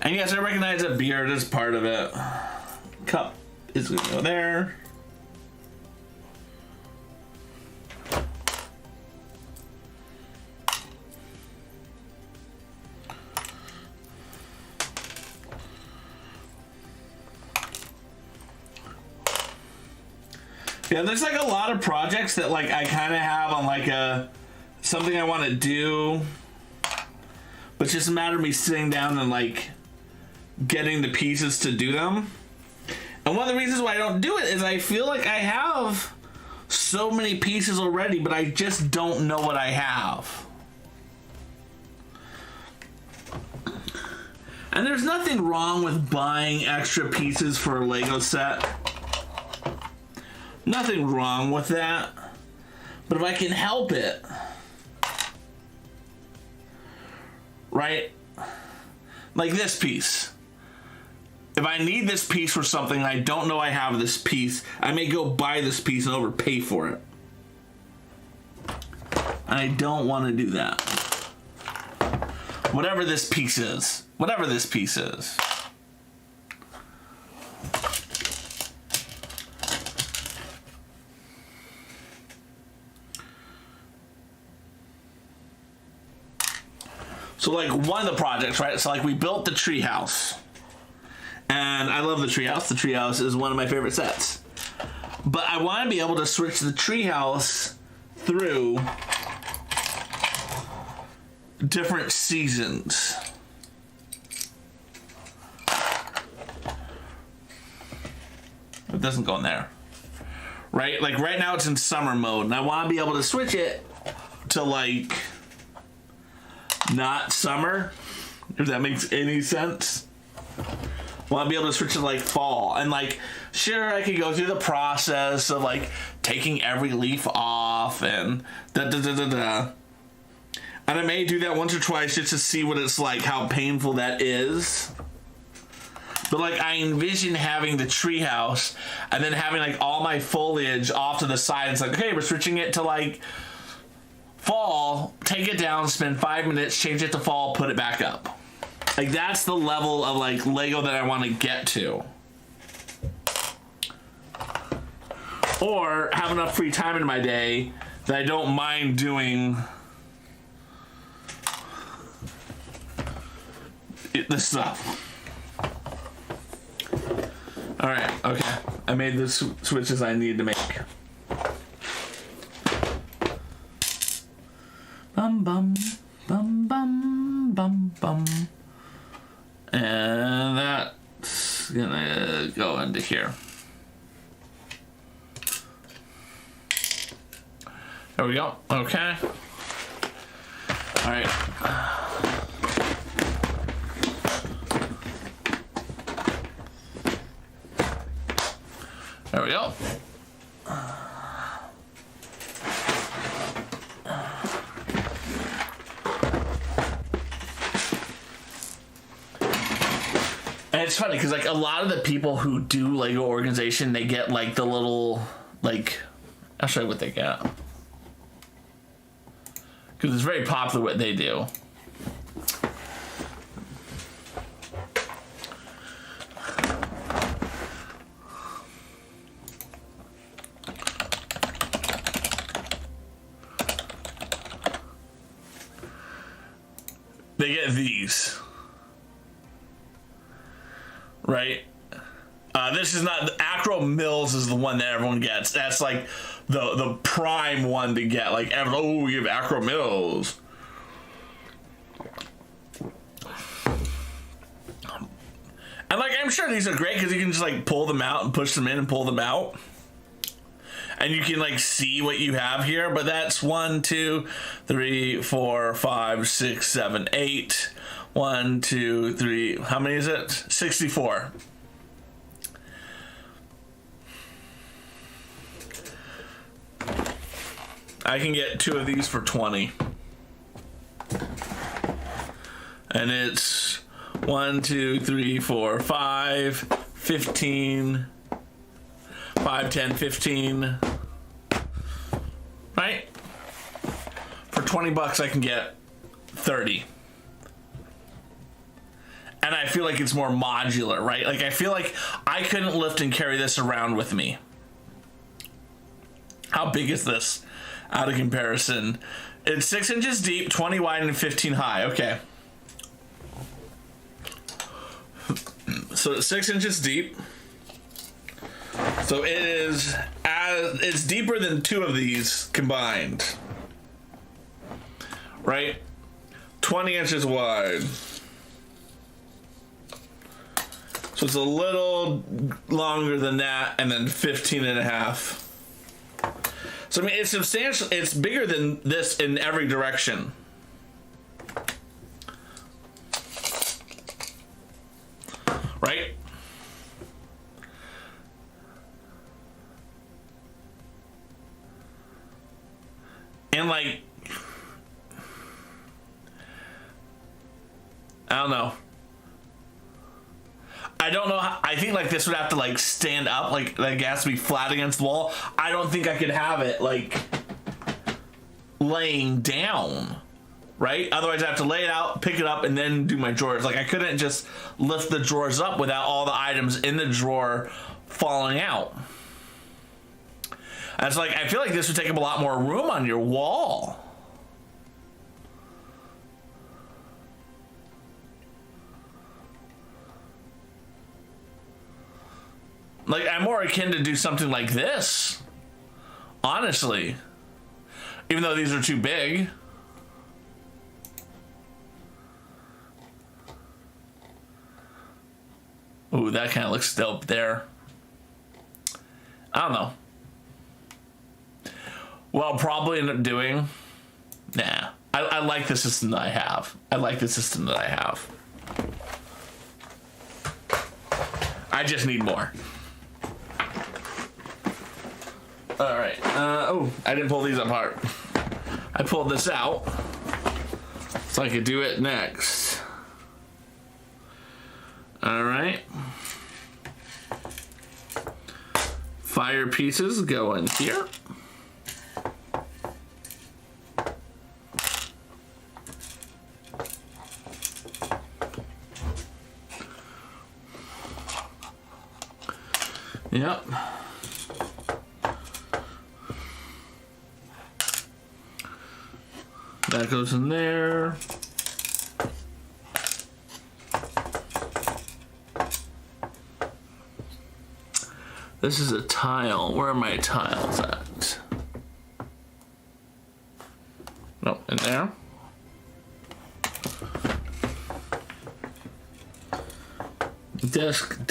And yes, I recognize that beard is part of it. Cup is gonna go there. Yeah, there's like a lot of projects that like I kind of have on like something I want to do, but it's just a matter of me sitting down and like getting the pieces to do them. And one of the reasons why I don't do it is I feel like I have so many pieces already, but I just don't know what I have. And there's nothing wrong with buying extra pieces for a Lego set. Nothing wrong with that. But if I can help it, right? Like this piece. If I need this piece for something and I don't know I have this piece, I may go buy this piece and overpay for it. And I don't want to do that. Whatever this piece is. Whatever this piece is. So like one of the projects, right? So like we built the treehouse. And I love the treehouse. The treehouse is one of my favorite sets. But I want to be able to switch the treehouse through different seasons. It doesn't go in there. Right? Like right now it's in summer mode. And I want to be able to switch it to like not summer. If that makes any sense. Want to be able to switch to like fall, and like sure I could go through the process of like taking every leaf off and and I may do that once or twice just to see what it's like, how painful that is. But like I envision having the treehouse and then having like all my foliage off to the side. It's like, okay, we're switching it to like fall, take it down, spend 5 minutes, change it to fall, put it back up. Like that's the level of like Lego that I want to get to. Or have enough free time in my day that I don't mind doing this stuff. Alright, okay. I made the switches I need to make. Bum bum bum bum bum bum. And that's gonna go into here. There we go. Okay. All right. There we go. And it's funny because like a lot of the people who do Lego organization, they get like the little like, I'll show you what they get. Because it's very popular what they do. They get these. Right? This is not, Acro Mills is the one that everyone gets. That's like the prime one to get. Like, oh, you have Acro Mills. And like, I'm sure these are great because you can just like pull them out and push them in and pull them out. And you can like see what you have here, but that's 1, 2, 3, 4, 5, 6, 7, 8. 1, 2, 3. How many is it? 64. I can get 2 of these for 20. And it's 1, 2, 3, 4, 5, 15. 5, 10, 15. Right? For 20 bucks, I can get 30. And I feel like it's more modular, right? Like, I feel like I couldn't lift and carry this around with me. How big is this out of comparison? It's 6 inches deep, 20 wide, and 15 high. Okay. So it's 6 inches deep. So it's deeper than 2 of these combined. Right? 20 inches wide. So it's a little longer than that, and then 15 and a half. So I mean, it's substantial. It's bigger than this in every direction. Right? And like, I don't know. I don't know how, I think like this would have to like stand up, like it has to be flat against the wall. I don't think I could have it like laying down, right? Otherwise I have to lay it out, pick it up, and then do my drawers. Like I couldn't just lift the drawers up without all the items in the drawer falling out. And it's like, I feel like this would take up a lot more room on your wall. Like, I'm more akin to do something like this, honestly. Even though these are too big. Ooh, that kind of looks dope there. I don't know. What I'll probably end up doing, nah. I like the system that I have. I like the system that I have. I just need more. All right. Oh, I didn't pull these apart. I pulled this out so I could do it next. All right. Fire pieces go in here. Yep. That goes in there. This is a tile. Where are my tiles at? No, in there. Desk.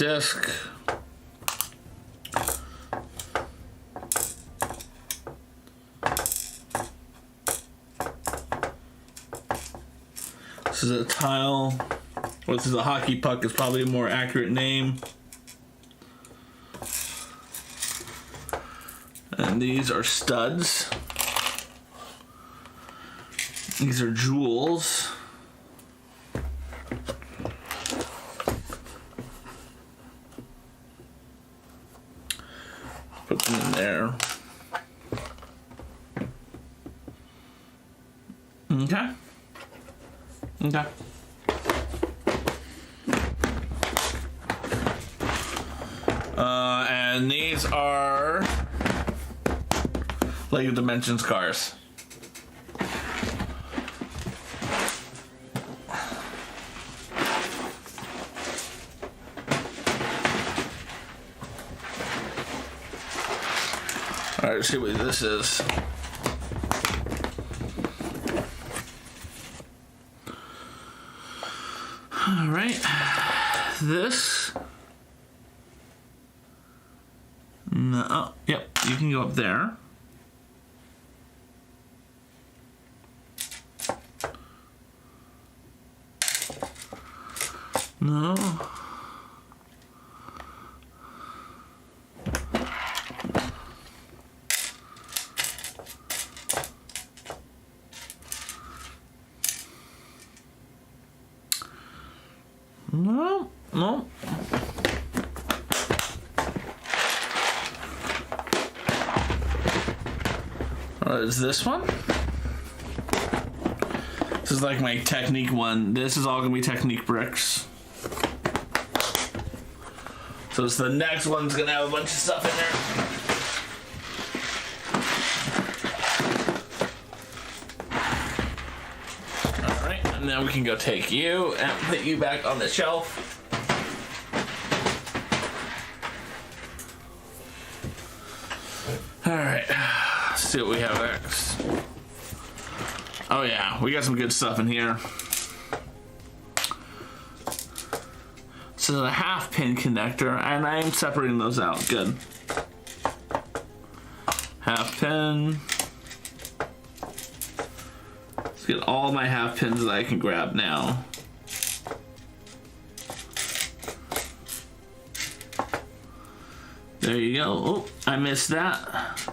This is a tile. Well, this is a hockey puck. Is probably a more accurate name. And these are studs. These are jewels. Put them in there. Okay. Okay. And these are Lego Dimensions cars. All right, let's see what this is. All right, this. No, oh, yep, you can go up there. No. No. What is this one? This is like my Technique one. This is all gonna be Technique bricks. So it's the next one's gonna have a bunch of stuff in there. Alright, and then we can go take you and put you back on the shelf. Alright, let's see what we have next. Oh yeah, we got some good stuff in here. This is a half pin connector, and I am separating those out. Good. Half pin. Let's get all my half pins that I can grab now. There you go. Oh, I missed that.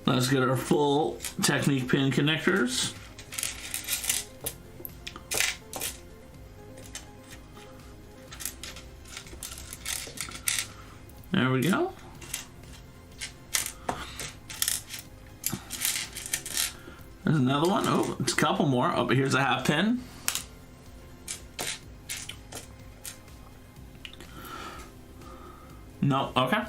Let's get our full Technique pin connectors. There we go. There's another one. Oh, it's a couple more. Oh, but here's a half pin. No, okay.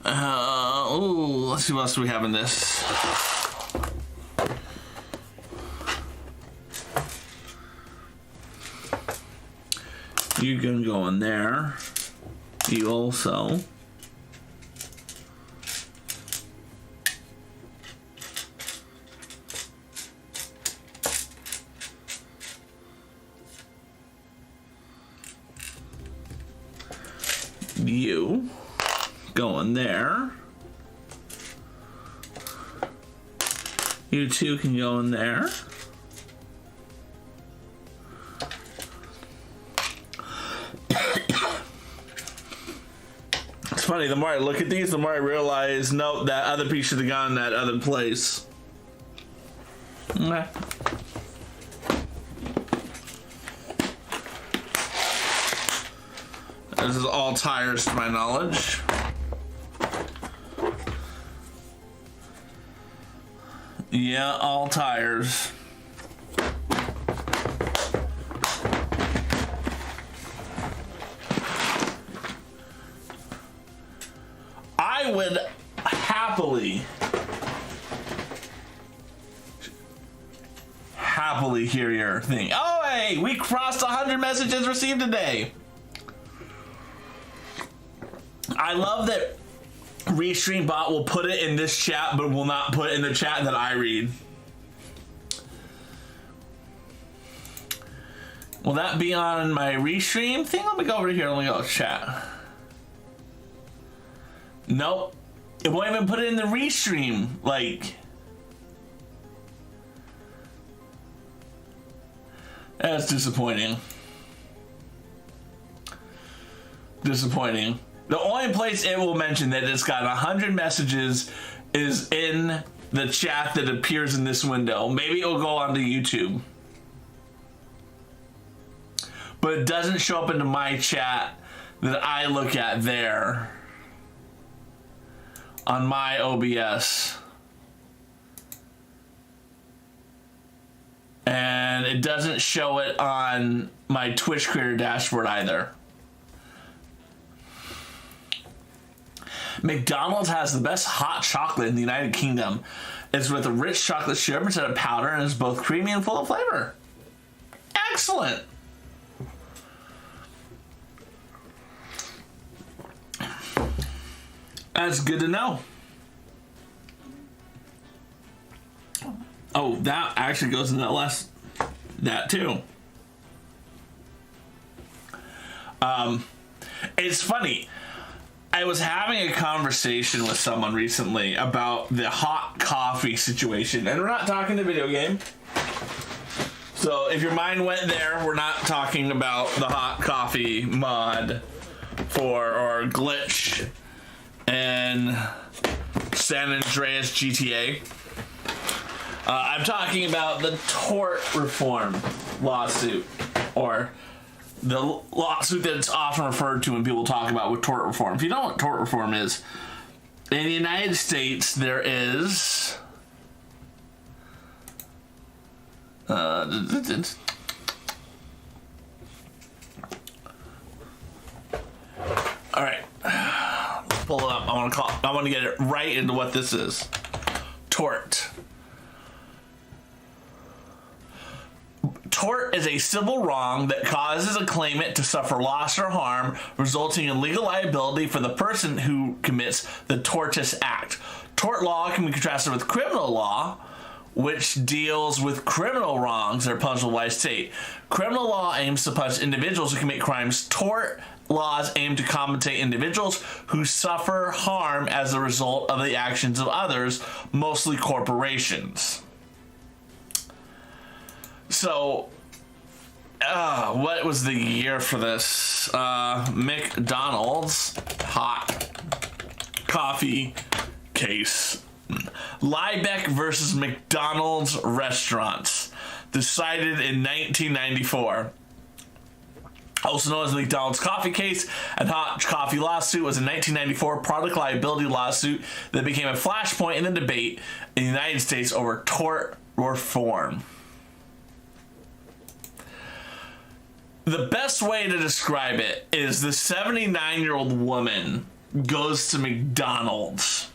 Oh, let's see what else we have in this. You can go in there. You also. You go in there. You two can go in there. It's funny, the more I look at these, the more I realize, nope, that other piece should have gone in that other place. Okay. This is all tires to my knowledge. Yeah, all tires. I would happily hear your thing. Oh, hey, we crossed 100 messages received today. I love that Restream Bot will put it in this chat, but will not put it in the chat that I read. Will that be on my Restream thing? Let me go over here. Let me go chat. Nope. It won't even put it in the Restream. Like, that's disappointing. Disappointing. The only place it will mention that it's got 100 messages is in the chat that appears in this window. Maybe it will go onto YouTube. But it doesn't show up into my chat that I look at there on my OBS. And it doesn't show it on my Twitch creator dashboard either. McDonald's has the best hot chocolate in the United Kingdom. It's with a rich chocolate syrup instead of powder and is both creamy and full of flavor. Excellent. That's good to know. Oh, that actually goes in that too. It's funny. I was having a conversation with someone recently about the hot coffee situation, and we're not talking the video game. So if your mind went there, we're not talking about the hot coffee mod or glitch in San Andreas GTA. I'm talking about the tort reform lawsuit. or the lawsuit that's often referred to when people talk about with tort reform. If you don't know what tort reform is, in the United States there is all right, pull it up. I want to get it right into what this is. Tort. Tort is a civil wrong that causes a claimant to suffer loss or harm, resulting in legal liability for the person who commits the tortious act. Tort law can be contrasted with criminal law, which deals with criminal wrongs that are punishable by state. Criminal law aims to punish individuals who commit crimes. Tort laws aim to compensate individuals who suffer harm as a result of the actions of others, mostly corporations. So, what was the year for this? McDonald's hot coffee case. Liebeck versus McDonald's restaurants. Decided in 1994. Also known as the McDonald's coffee case and hot coffee lawsuit, was a 1994 product liability lawsuit that became a flashpoint in the debate in the United States over tort reform. The best way to describe it is the 79-year-old woman goes to McDonald's.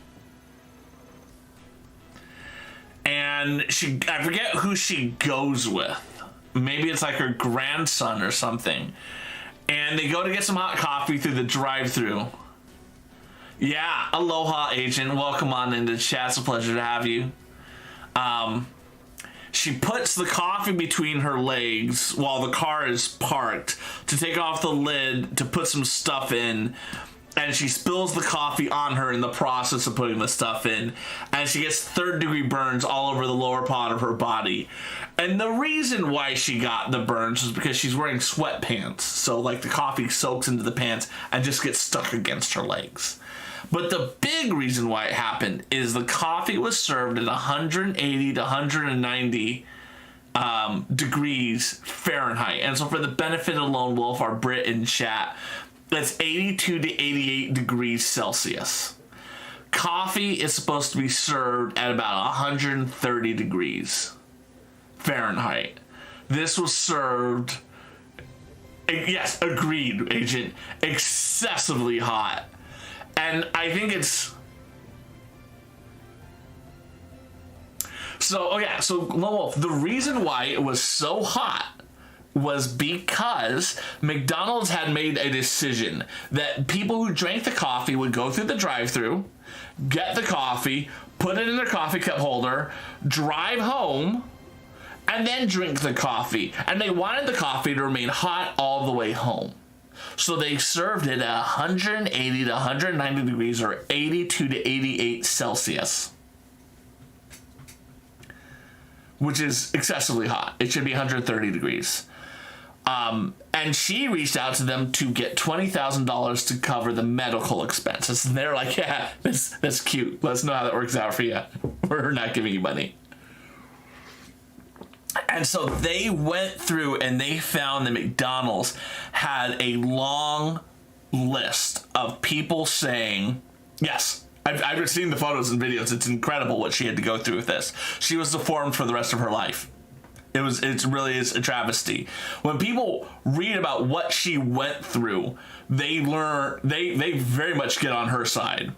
And I forget who she goes with. Maybe it's like her grandson or something. And they go to get some hot coffee through the drive-thru. Yeah, aloha, agent. Welcome on into chat. It's a pleasure to have you. She puts the coffee between her legs while the car is parked to take off the lid to put some stuff in. And she spills the coffee on her in the process of putting the stuff in. And she gets third-degree burns all over the lower part of her body. And the reason why she got the burns was because she's wearing sweatpants. So, like, the coffee soaks into the pants and just gets stuck against her legs. But the big reason why it happened is the coffee was served at 180 to 190 degrees Fahrenheit. And so for the benefit of Lone Wolf, our Brit in chat, that's 82 to 88 degrees Celsius. Coffee is supposed to be served at about 130 degrees Fahrenheit. This was served, yes, agreed, agent, excessively hot. And I think it's... So, oh yeah, so Lone Wolf, the reason why it was so hot was because McDonald's had made a decision that people who drank the coffee would go through the drive-thru, get the coffee, put it in their coffee cup holder, drive home, and then drink the coffee. And they wanted the coffee to remain hot all the way home. So they served it at 180 to 190 degrees or 82 to 88 Celsius. Which is excessively hot. It should be 130 degrees. And she reached out to them to get $20,000 to cover the medical expenses. And they're like, yeah, that's cute. Let us know how that works out for you. We're not giving you money. And so they went through and they found that McDonald's had a long list of people saying, yes, I've seen the photos and videos. It's incredible what she had to go through with this. She was deformed for the rest of her life. It really is a travesty. When people read about what she went through, they very much get on her side.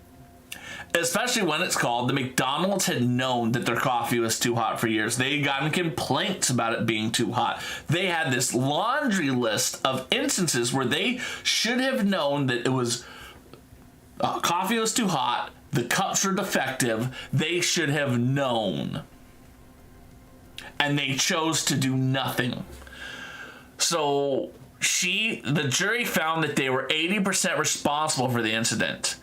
Especially when it's called the McDonald's had known that their coffee was too hot for years. They had gotten complaints about it being too hot. They had this laundry list of instances where they should have known that it was coffee was too hot, the cups were defective. They should have known. And they chose to do nothing. So the jury found that they were 80% responsible for the incident.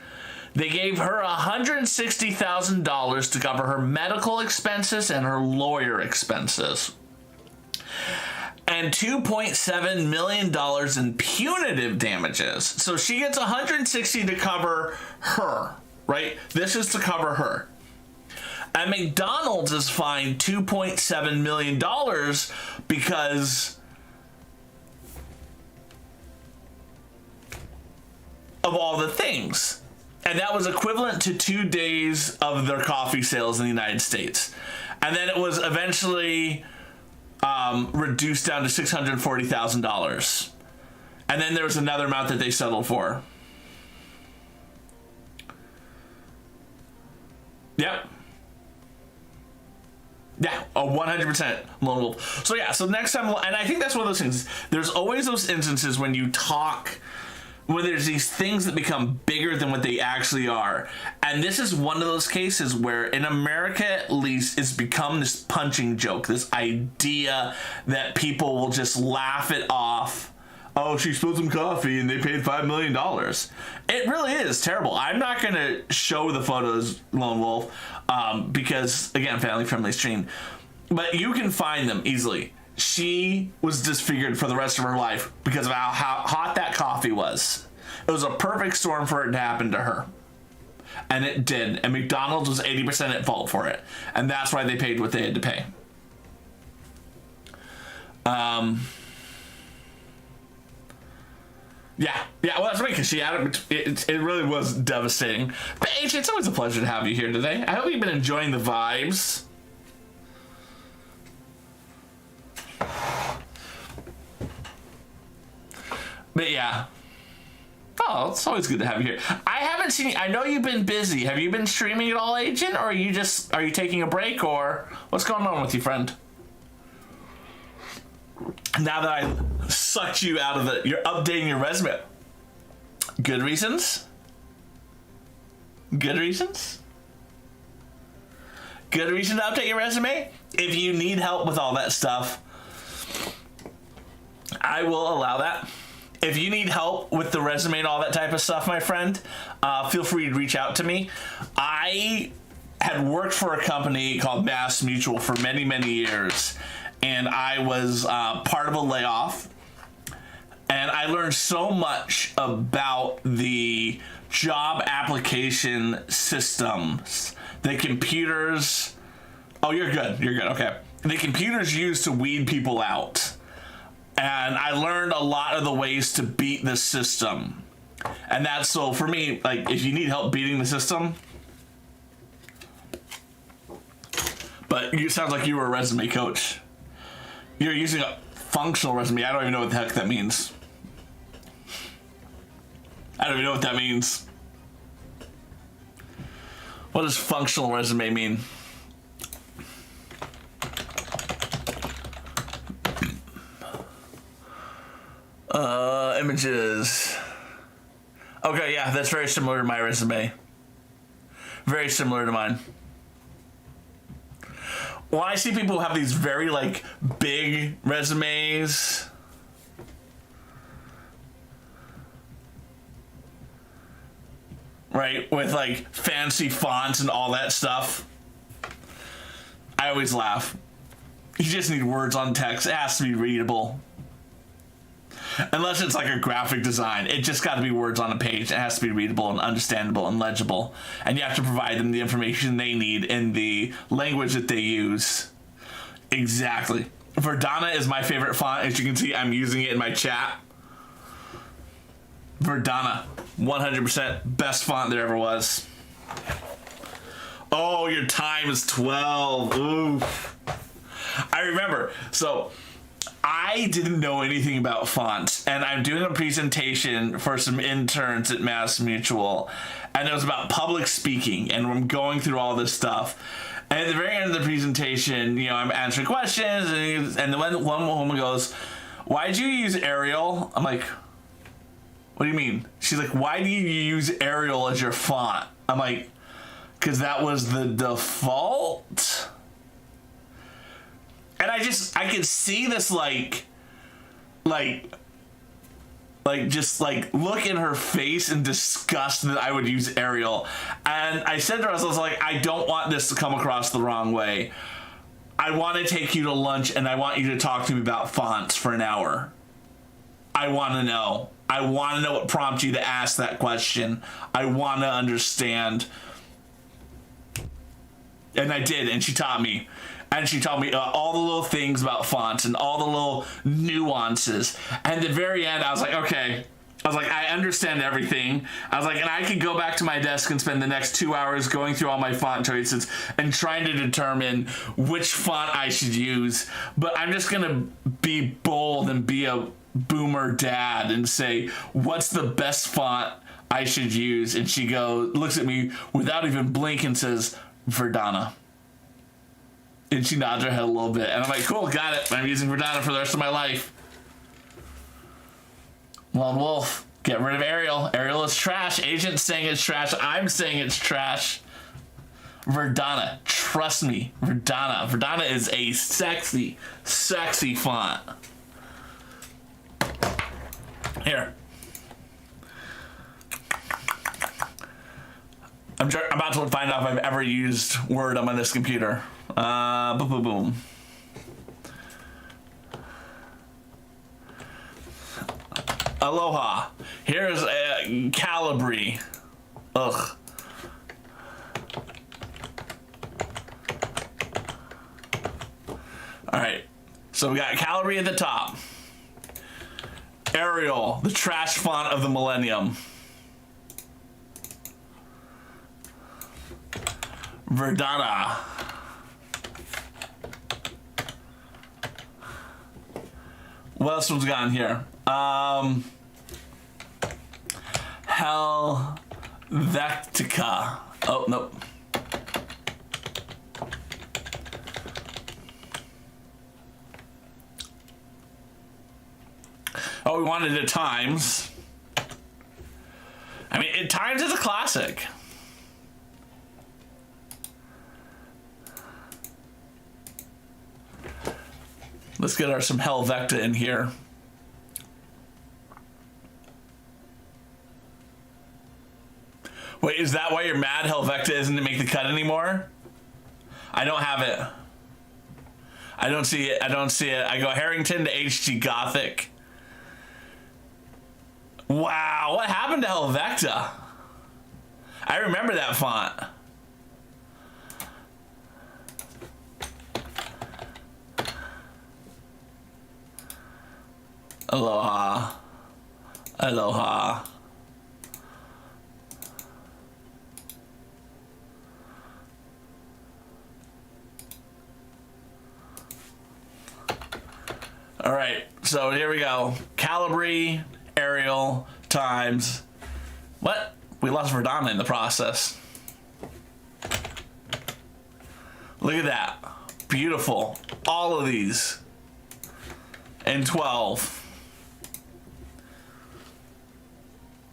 They gave her $160,000 to cover her medical expenses and her lawyer expenses. And $2.7 million in punitive damages. So she gets $160 to cover her, right? This is to cover her. And McDonald's is fined $2.7 million because of all the things. And that was equivalent to 2 days of their coffee sales in the United States. And then it was eventually reduced down to $640,000. And then there was another amount that they settled for. Yep. Yeah, 100% lone wolf. So yeah, so next time, and I think that's one of those things. There's always those instances when you talk, when there's these things that become bigger than what they actually are. And this is one of those cases where, in America at least, it's become this punching joke, this idea that people will just laugh it off. Oh, she spilled some coffee and they paid $5 million. It really is terrible. I'm not going to show the photos, Lone Wolf, because, again, family-friendly stream. But you can find them easily. She was disfigured for the rest of her life because of how hot that coffee was. It was a perfect storm for it to happen to her. And it did. And McDonald's was 80% at fault for it. And that's why they paid what they had to pay. Yeah, well, that's right, because she had it really was devastating. But H, it's always a pleasure to have you here today. I hope you've been enjoying the vibes. But yeah. Oh, it's always good to have you here. I haven't seen you. I know you've been busy. Have you been streaming at all, Agent? Or are you taking a break? Or what's going on with you, friend? Now that I sucked you out of you're updating your resume. Good reasons? Good reasons? Good reason to update your resume? If you need help with all that stuff, I will allow that. If you need help with the resume and all that type of stuff, my friend, feel free to reach out to me. I had worked for a company called Mass Mutual for many, many years. And I was part of a layoff, and I learned so much about the job application systems, the computers. Oh, you're good. Okay. The computers used to weed people out, and I learned a lot of the ways to beat the system. And that's, so for me, like, if you need help beating the system, but you sounds like you were a resume coach. You're using a functional resume. I don't even know what the heck that means. I don't even know what that means. What does functional resume mean? Images. Okay, yeah, that's very similar to my resume. Very similar to mine. When I see people who have these very, like, big resumes, right, with, like, fancy fonts and all that stuff, I always laugh. You just need words on text. It has to be readable. Unless it's like a graphic design, it just got to be words on a page. It has to be readable and understandable and legible. And you have to provide them the information they need in the language that they use. Exactly. Verdana is my favorite font. As you can see, I'm using it in my chat. Verdana, 100% best font there ever was. Oh, your time is 12. Oof. I remember. So I didn't know anything about fonts, and I'm doing a presentation for some interns at Mass Mutual, and it was about public speaking, and I'm going through all this stuff. And at the very end of the presentation, you know, I'm answering questions, and one woman goes, "Why'd you use Arial?" I'm like, "What do you mean?" She's like, "Why do you use Arial as your font?" I'm like, "Because that was the default." And I could see this just look in her face in disgust that I would use Arial. And I said to her, I was like, I don't want this to come across the wrong way. I want to take you to lunch and I want you to talk to me about fonts for an hour. I want to know. I want to know what prompted you to ask that question. I want to understand. And I did, and she taught me. And she taught me all the little things about fonts and all the little nuances. And at the very end, I was like, okay, I was like, I understand everything. I was like, and I could go back to my desk and spend the next 2 hours going through all my font choices and trying to determine which font I should use. But I'm just going to be bold and be a boomer dad and say, what's the best font I should use? And she looks at me without even blinking and says, Verdana. And she nods her head a little bit. And I'm like, cool, got it. I'm using Verdana for the rest of my life. Lone Wolf, get rid of Ariel. Ariel is trash. Agent's saying it's trash. I'm saying it's trash. Verdana, trust me. Verdana. Verdana is a sexy, sexy font. Here. I'm about to find out if I've ever used Word on this computer. Boom, boom, boom. Aloha. Here's Calibri. Ugh. Alright. So we got Calibri at the top. Arial, the trash font of the millennium. Verdana. What else was gone here? Helvetica. Oh, nope. Oh, we wanted it Times. I mean, Times is a classic. Let's get some Helvetica in here. Wait, is that why you're mad Helvetica isn't to make the cut anymore? I don't have it. I don't see it. I don't see it. I go Harrington to HG Gothic. Wow, what happened to Helvetica? I remember that font. Aloha. Aloha. All right, so here we go. Calibri, Arial, Times. What? We lost Verdana in the process. Look at that. Beautiful. All of these. And 12.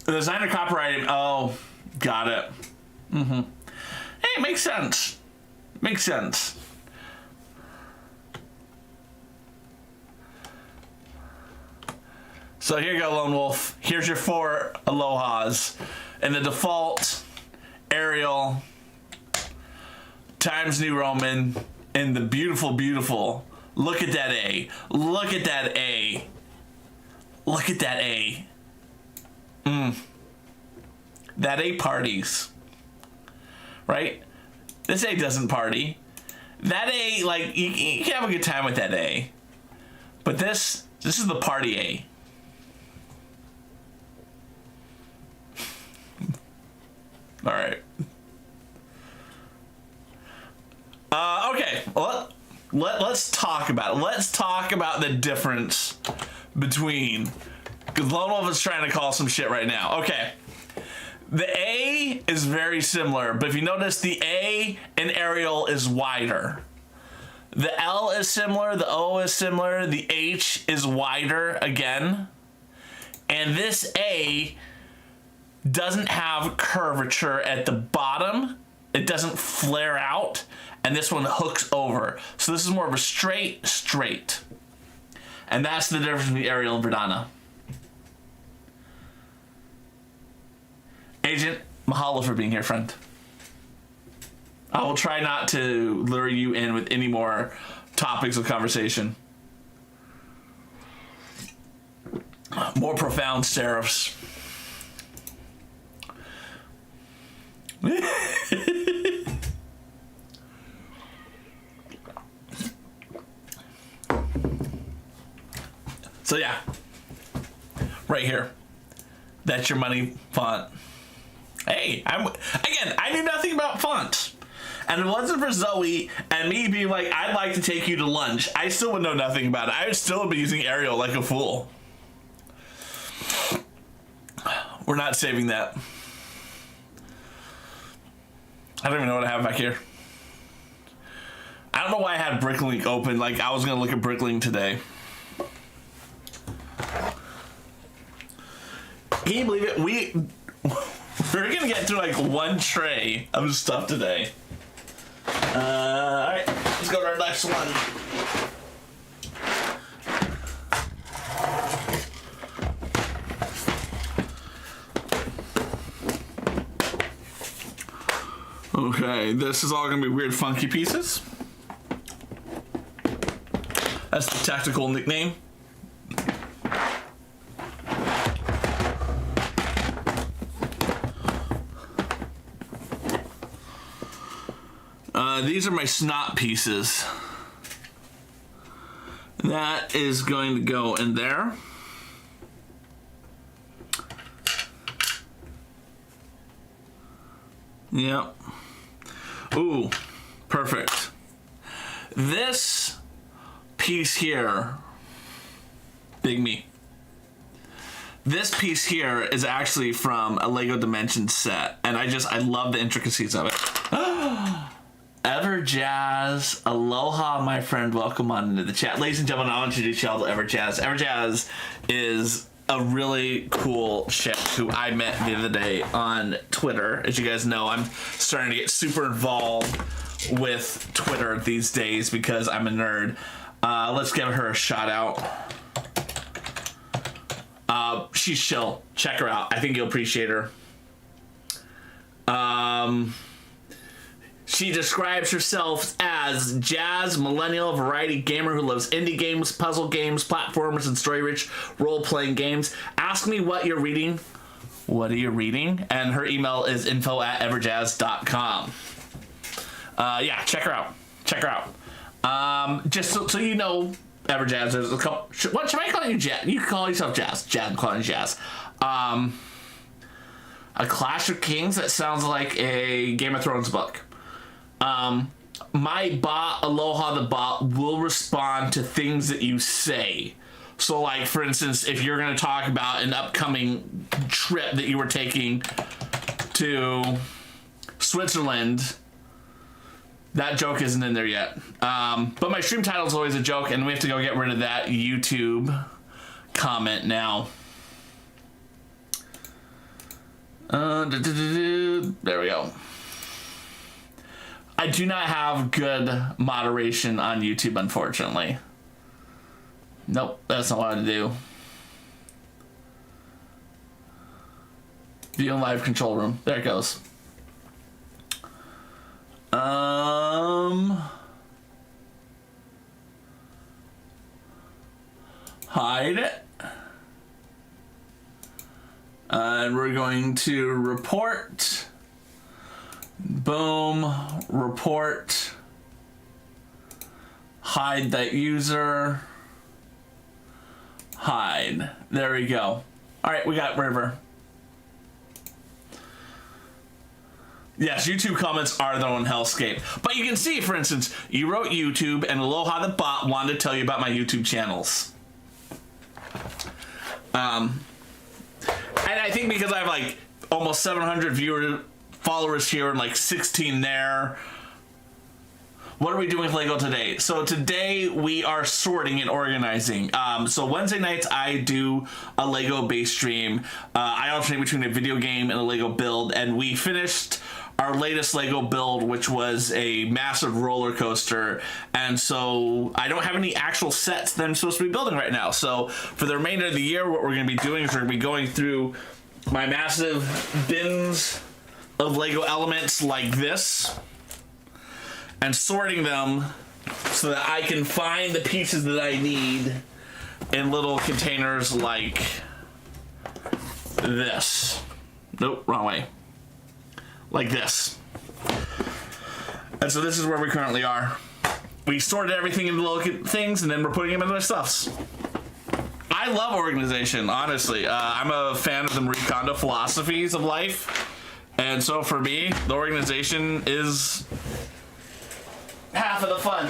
The designer copyright. Oh, got it. Mm-hmm. Hey, makes sense. Makes sense. So here you go, Lone Wolf. Here's your 4 Alohas. And the default, Arial, Times New Roman, and the beautiful, beautiful. Look at that A. Look at that A. Look at that A. That A parties. Right? This A doesn't party. That A, like, you can have a good time with that A. But this is the party A. All right. Okay. Well, let's talk about it. Let's talk about the difference between, because Lone Wolf is trying to call some shit right now. Okay. The A is very similar, but if you notice, the A in Arial is wider. The L is similar, the O is similar, the H is wider again. And this A doesn't have curvature at the bottom. It doesn't flare out. And this one hooks over. So this is more of a straight. And that's the difference between Arial and Verdana. Agent, mahalo for being here, friend. I will try not to lure you in with any more topics of conversation. More profound serifs. So yeah, right here. That's Your Money font. Hey, I knew nothing about fonts. And if it wasn't for Zoe and me being like, I'd like to take you to lunch, I still would know nothing about it. I would still be using Arial like a fool. We're not saving that. I don't even know what I have back here. I don't know why I had Bricklink open. Like, I was going to look at Bricklink today. Can you believe it? We're going to get through like one tray of stuff today. Alright, let's go to our next one. Okay, this is all gonna be weird funky pieces. That's the tactical nickname. These are my snot pieces. That is going to go in there. Yep. Ooh, perfect. This piece here, big me. This piece here is actually from a Lego Dimensions set, and I love the intricacies of it. Everjazz, aloha, my friend. Welcome on into the chat. Ladies and gentlemen, I want to introduce y'all to Everjazz. Everjazz is a really cool chick who I met the other day on Twitter. As you guys know, I'm starting to get super involved with Twitter these days because I'm a nerd. Let's give her a shout out. She's chill. Check her out. I think you'll appreciate her. She describes herself as jazz millennial variety gamer who loves indie games, puzzle games, platformers, and story-rich role-playing games. Ask me what you're reading. What are you reading? And her email is info@everjazz.com. Yeah, check her out. Check her out. Just so you know, Everjazz, there's a couple. What should I call you? Jazz? You can call yourself Jazz. Jazz, I'm calling you Jazz. A Clash of Kings. That sounds like a Game of Thrones book. My bot, Aloha the bot, will respond to things that you say. So, like, for instance, if you're going to talk about an upcoming trip that you were taking to Switzerland, that joke isn't in there yet. But my stream title is always a joke, and we have to go get rid of that YouTube comment now. There we go. I do not have good moderation on YouTube, unfortunately. Nope, that's not what I do. View live control room. There it goes. Hide it. And we're going to report. Boom, report, hide that user, hide. There we go. All right, we got River. Yes, YouTube comments are their own hellscape. But you can see, for instance, you wrote YouTube and Aloha the bot wanted to tell you about my YouTube channels. And I think because I have like almost 700 followers here and like 16 there. What are we doing with Lego today? So today we are sorting and organizing. So Wednesday nights I do a Lego base stream. I alternate between a video game and a Lego build, and we finished our latest Lego build, which was a massive roller coaster. And so I don't have any actual sets that I'm supposed to be building right now. So for the remainder of the year, what we're going to be doing is we're going to be going through my massive bins of Lego elements like this and sorting them so that I can find the pieces that I need in little containers like this. Nope, wrong way. Like this. And so this is where we currently are. We sorted everything into little things and then we're putting them into their stuffs. I I love organization, honestly. I'm a fan of the Marie Kondo philosophies of life. And so for me, the organization is half of the fun.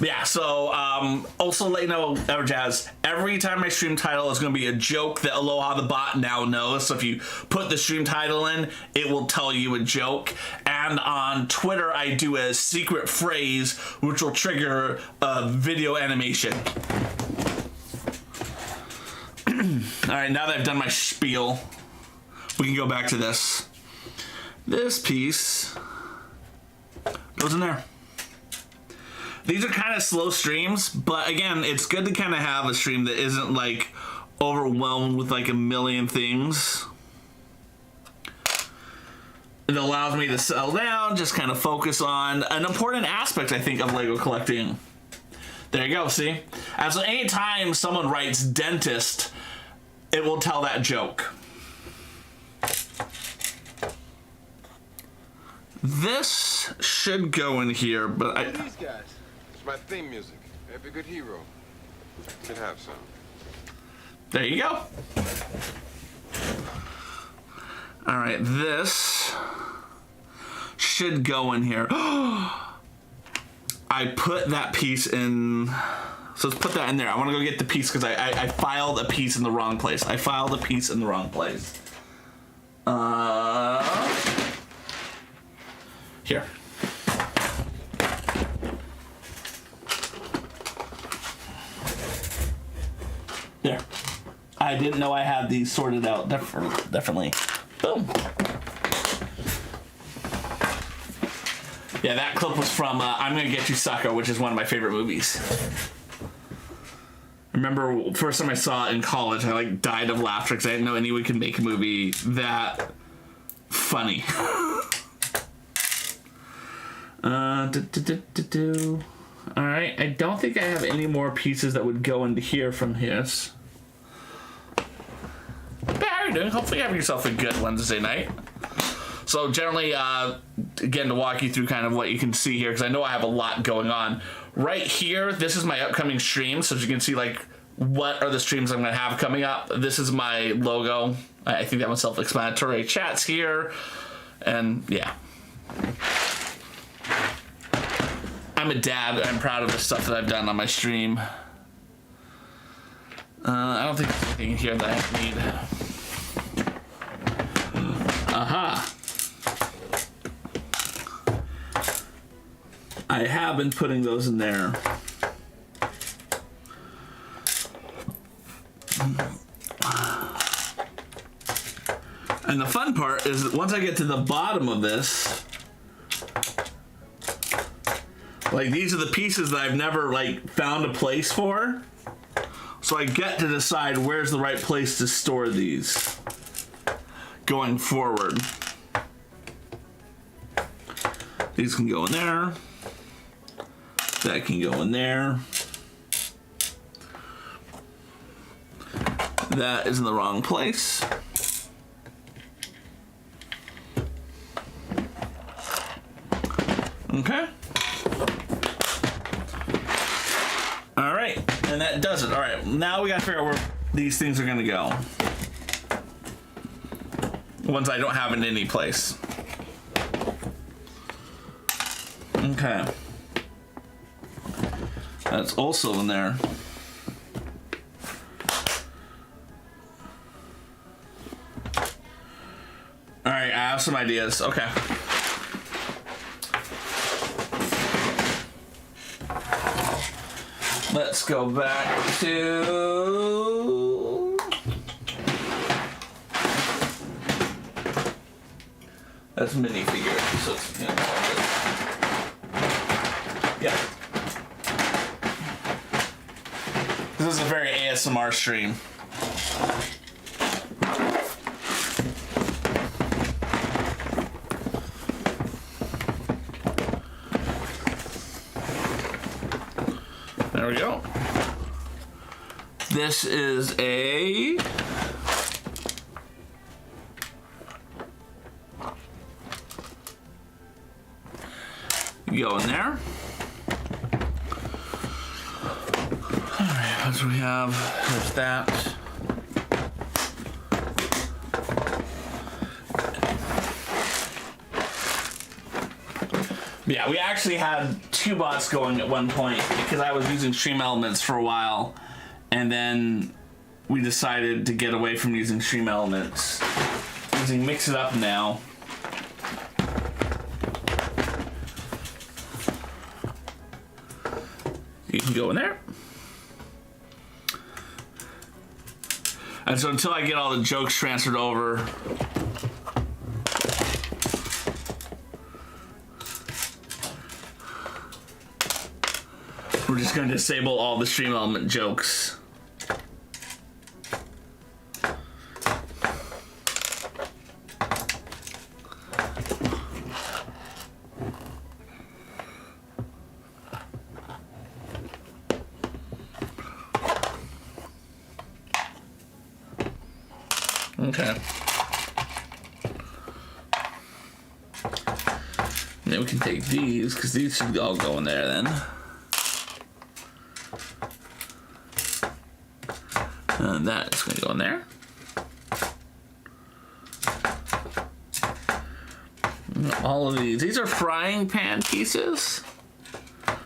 Yeah, so also let you know, Everjazz, every time my stream title is going to be a joke that Aloha the bot now knows. So if you put the stream title in, it will tell you a joke. And on Twitter, I do a secret phrase which will trigger a video animation. All right, now that I've done my spiel, we can go back to this. This piece goes in there. These are kind of slow streams, but again, it's good to kind of have a stream that isn't like overwhelmed with like a million things. It allows me to settle down, just kind of focus on an important aspect, I think, of Lego collecting. There you go, see? And so anytime someone writes dentist, it will tell that joke. This should go in here, but
Who are these guys? It's my theme music. Every good hero should have some.
There you go. All right, this should go in here. I put that piece in, so let's put that in there. I want to go get the piece because I filed a piece in the wrong place. I filed a piece in the wrong place. Here. There. I didn't know I had these sorted out differently. Boom. Yeah, that clip was from I'm Gonna Get You Sucker, which is one of my favorite movies. I remember first time I saw it in college, I like died of laughter because I didn't know anyone could make a movie that funny. Alright, I don't think I have any more pieces that would go into here from his. How are you doing? Hopefully you have yourself a good Wednesday night. So generally, again, to walk you through kind of what you can see here, because I know I have a lot going on. Right here, this is my upcoming stream, so as you can see, like, what are the streams I'm going to have coming up. This is my logo. I think that one's self-explanatory. Chat's here, and yeah. I'm a dad. I'm proud of the stuff that I've done on my stream. I don't think there's anything here that I need. Aha. I have been putting those in there. And the fun part is that once I get to the bottom of this, like these are the pieces that I've never like found a place for. So I get to decide where's the right place to store these going forward. These can go in there. That can go in there. That is in the wrong place. Okay. All right, and that does it. All right, now we gotta figure out where these things are gonna go. Ones I don't have in any place. Okay. That's also in there. All right, I have some ideas. Okay. Let's go back to... That's minifigure, so it's, you know, yeah. This is a very ASMR stream. There we go. This is a go in there. Alright, what do we have? There's that. Yeah, we actually had 2 bots going at one point because I was using Stream Elements for a while, and then we decided to get away from using Stream Elements. Using Mix It Up now. You can go in there. And so until I get all the jokes transferred over, we're just going to disable all the Stream Element jokes. Okay. And then we can take these, because these should all go in there then. And that is going to go in there. All of these are frying pan pieces,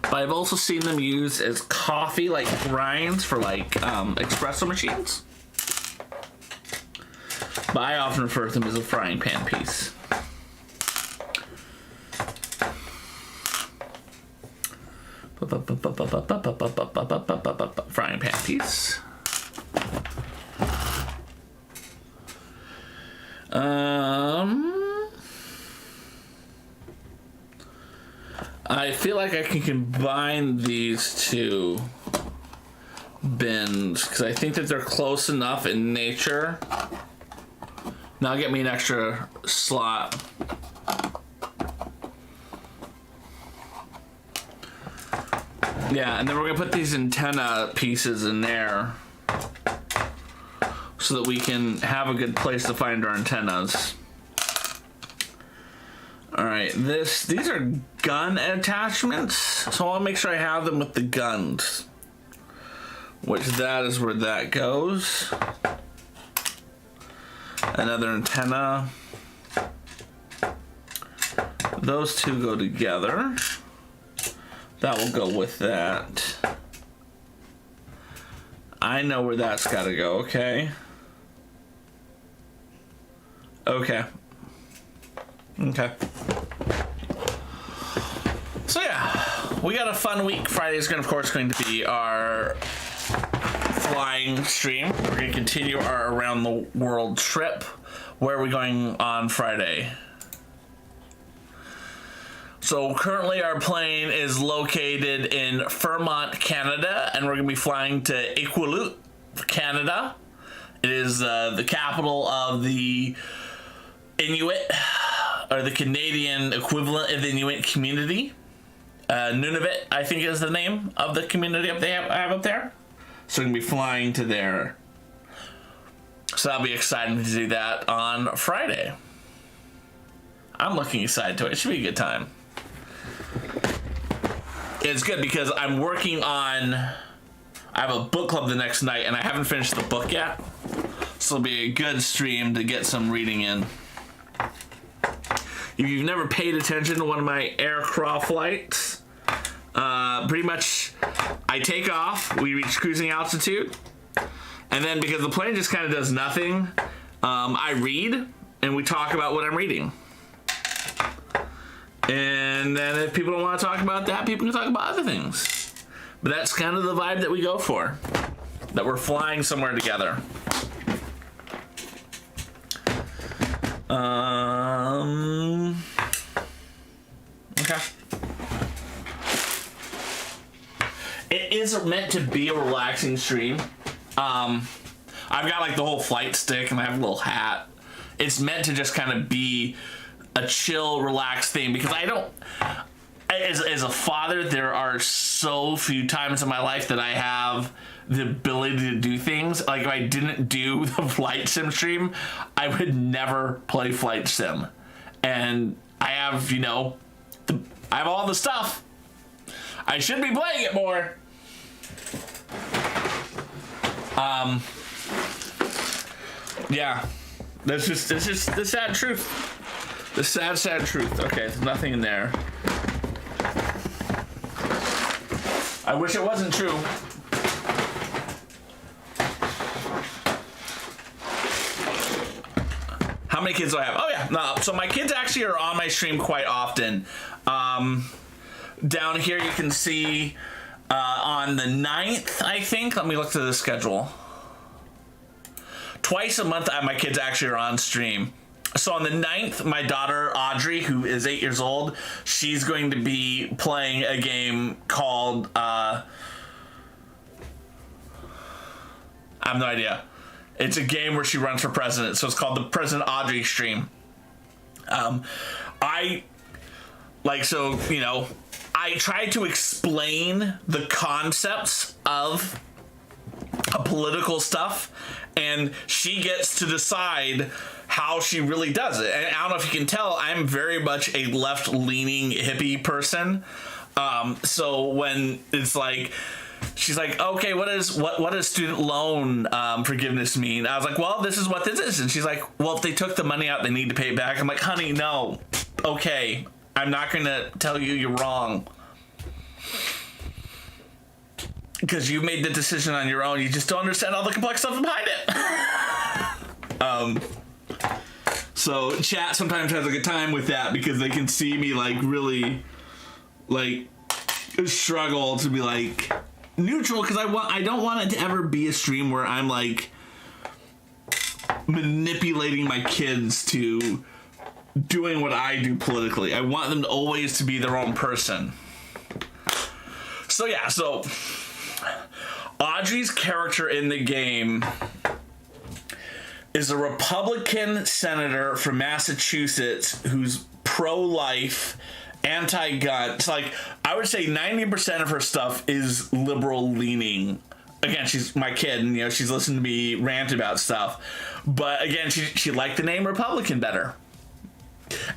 but I've also seen them used as coffee, like grinds for like espresso machines. But I often refer to them as a frying pan piece. Frying pan piece. I feel like I can combine these 2 bins because I think that they're close enough in nature. Now get me an extra slot. Yeah, and then we're gonna put these antenna pieces in there so that we can have a good place to find our antennas. All right, these are gun attachments, so I'll make sure I have them with the guns, which that is where that goes. Another antenna. Those 2 go together. That will go with that. I know where that's got to go, okay? Okay. Okay. So yeah, we got a fun week. Friday is of course going to be our flying stream. We're going to continue our around the world trip. Where are we going on Friday? So currently our plane is located in Fremont, Canada, and we're going to be flying to Iqaluit, Canada. It is the capital of the Inuit, or the Canadian equivalent of the Inuit community. Nunavut, I think, is the name of the community they have up there. So we're going to be flying to there. So that'll be exciting to do that on Friday. I'm looking excited to it. It should be a good time. It's good because I'm working on... I have a book club the next night, and I haven't finished the book yet. So it'll be a good stream to get some reading in. If you've never paid attention to one of my air Craw flights, pretty much I take off, we reach cruising altitude, and then because the plane just kind of does nothing, I read and we talk about what I'm reading. And then if people don't want to talk about that, people can talk about other things. But that's kind of the vibe that we go for, that we're flying somewhere together. Okay. It is meant to be a relaxing stream. I've got like the whole flight stick and I have a little hat. It's meant to just kind of be a chill, relaxed thing because I don't... As a father, there are so few times in my life that I have the ability to do things. Like if I didn't do the flight sim stream, I would never play flight sim. And I have, you know, I have all the stuff. I should be playing it more. Yeah. That's just the sad truth. The sad truth. Okay, there's nothing in there. I wish it wasn't true. How many kids do I have? Oh yeah, no. So my kids actually are on my stream quite often. Down here you can see on the 9th, I think. Let me look through the schedule. Twice a month, my kids actually are on stream. So on the 9th, my daughter Audrey, who is 8 years old, she's going to be playing a game called I have no idea. It's a game where she runs for president, so it's called the President Audrey stream. I try to explain the concepts of political stuff, and she gets to decide how she really does it. And I don't know if you can tell, I'm very much a left-leaning hippie person. So when it's like, she's like, okay, what does student loan forgiveness mean? I was like, well, this is what this is. And she's like, well, if they took the money out, they need to pay it back. I'm like, honey, no. Okay, I'm not going to tell you you're wrong. Because you made the decision on your own. You just don't understand all the complex stuff behind it. So chat sometimes has a good time with that because they can see me like really like struggle to be like neutral, because I don't want it to ever be a stream where I'm like manipulating my kids to doing what I do politically. I want them to always to be their own person. So yeah, so Audrey's character in the game is a Republican senator from Massachusetts who's pro-life, anti-gun. It's like, I would say 90% of her stuff is liberal leaning. Again, she's my kid, and she's listened to me rant about stuff. But again, she liked the name Republican better.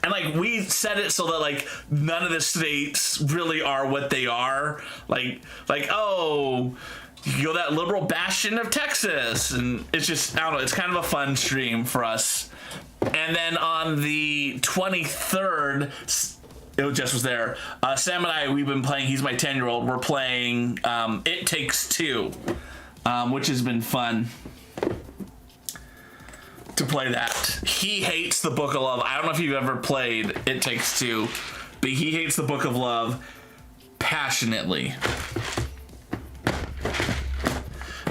And like, we said it so that like none of the states really are what they are. Like oh, you go that liberal bastion of Texas, and it's just, I don't know, it's kind of a fun stream for us. And then on the 23rd, it just was there. Sam and I, we've been playing. He's my 10-year-old. We're playing It Takes Two, which has been fun to play that. He hates the Book of Love. I don't know if you've ever played It Takes Two, but he hates the Book of Love passionately.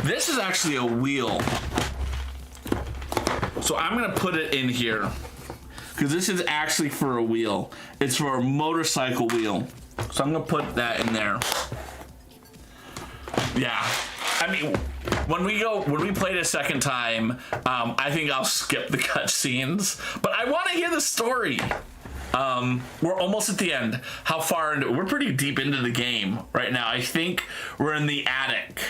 This is actually a wheel. So I'm gonna put it in here because this is actually for a wheel. It's for a motorcycle wheel. So I'm gonna put that in there. Yeah. I mean, when we play it a second time, I think I'll skip the cutscenes, but I want to hear the story. We're almost at the end. How far into? We're pretty deep into the game right now. I think we're in the attic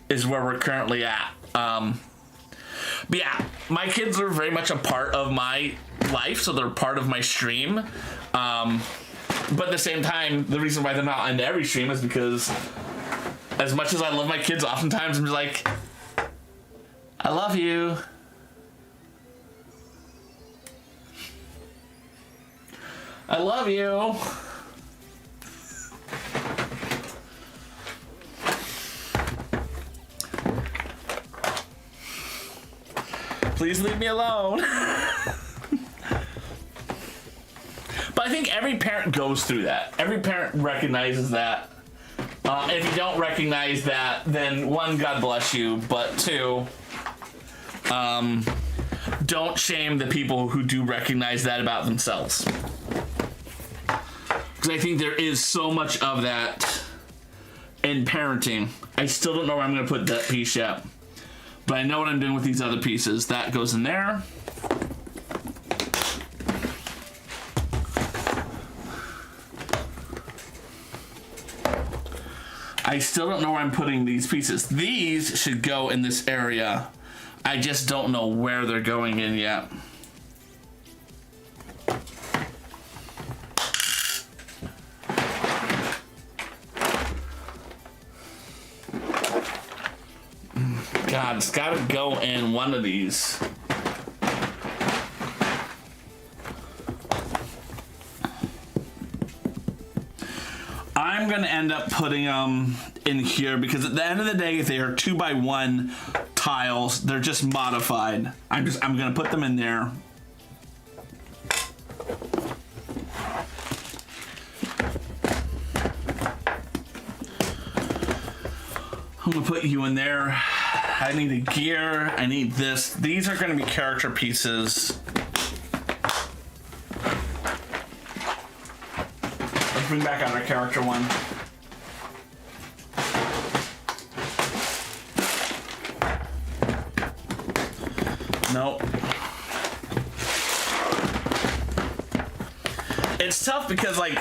is where we're currently at. But yeah, my kids are very much a part of my life, so they're part of my stream. But at the same time, the reason why they're not on every stream is because as much as I love my kids, oftentimes I'm just like, I love you. I love you. Please leave me alone. But I think every parent goes through that. Every parent recognizes that. If you don't recognize that, then one, God bless you, but two, don't shame the people who do recognize that about themselves. Because I think there is so much of that in parenting. I still don't know where I'm going to put that piece yet, but I know what I'm doing with these other pieces. That goes in there. I still don't know where I'm putting these pieces. These should go in this area. I just don't know where they're going in yet. on. It's got to go in one of these. I'm gonna end up putting them in here because at the end of the day, they are 2x1 tiles. They're just modified. I'm gonna put them in there. I'm gonna put you in there. I need a gear. I need this. These are gonna be character pieces. Let's bring back out our character one. Nope. It's tough because like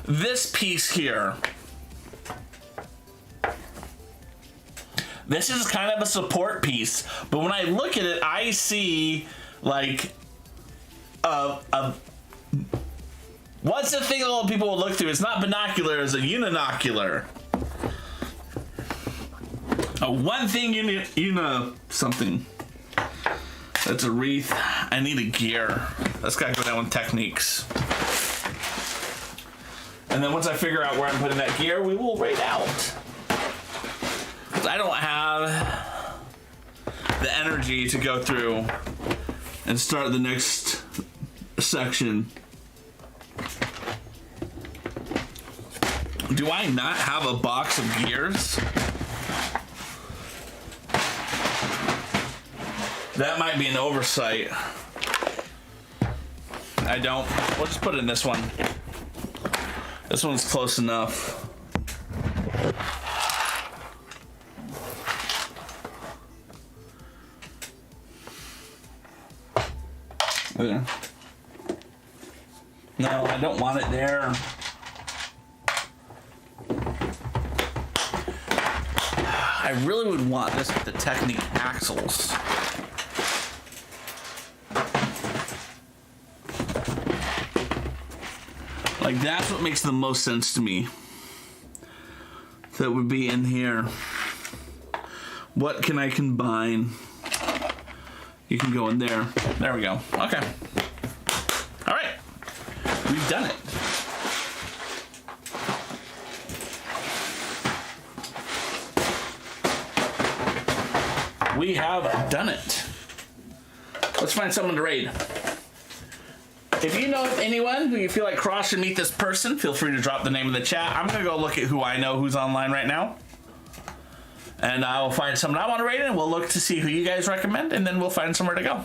this piece here, this is kind of a support piece, but when I look at it, I see like what's the thing a lot of people will look through? It's not binocular, it's a uninocular. One thing something. That's a wreath. I need a gear. That's gotta go down with techniques. And then once I figure out where I'm putting that gear, we will raid out. I don't have the energy to go through and start the next section. Do I not have a box of gears? That might be an oversight. I don't. We'll just put it in this one. This one's close enough. There. No, I don't want it there. I really would want this with the Technique axles. Like, that's what makes the most sense to me. That would be in here. What can I combine? You can go in there. There we go. Okay. All right. We've done it. We have done it. Let's find someone to raid. If you know of anyone who you feel like Craw should meet this person, feel free to drop the name in the chat. I'm gonna go look at who I know who's online right now. And I will find someone I want to raid and we'll look to see who you guys recommend and then we'll find somewhere to go.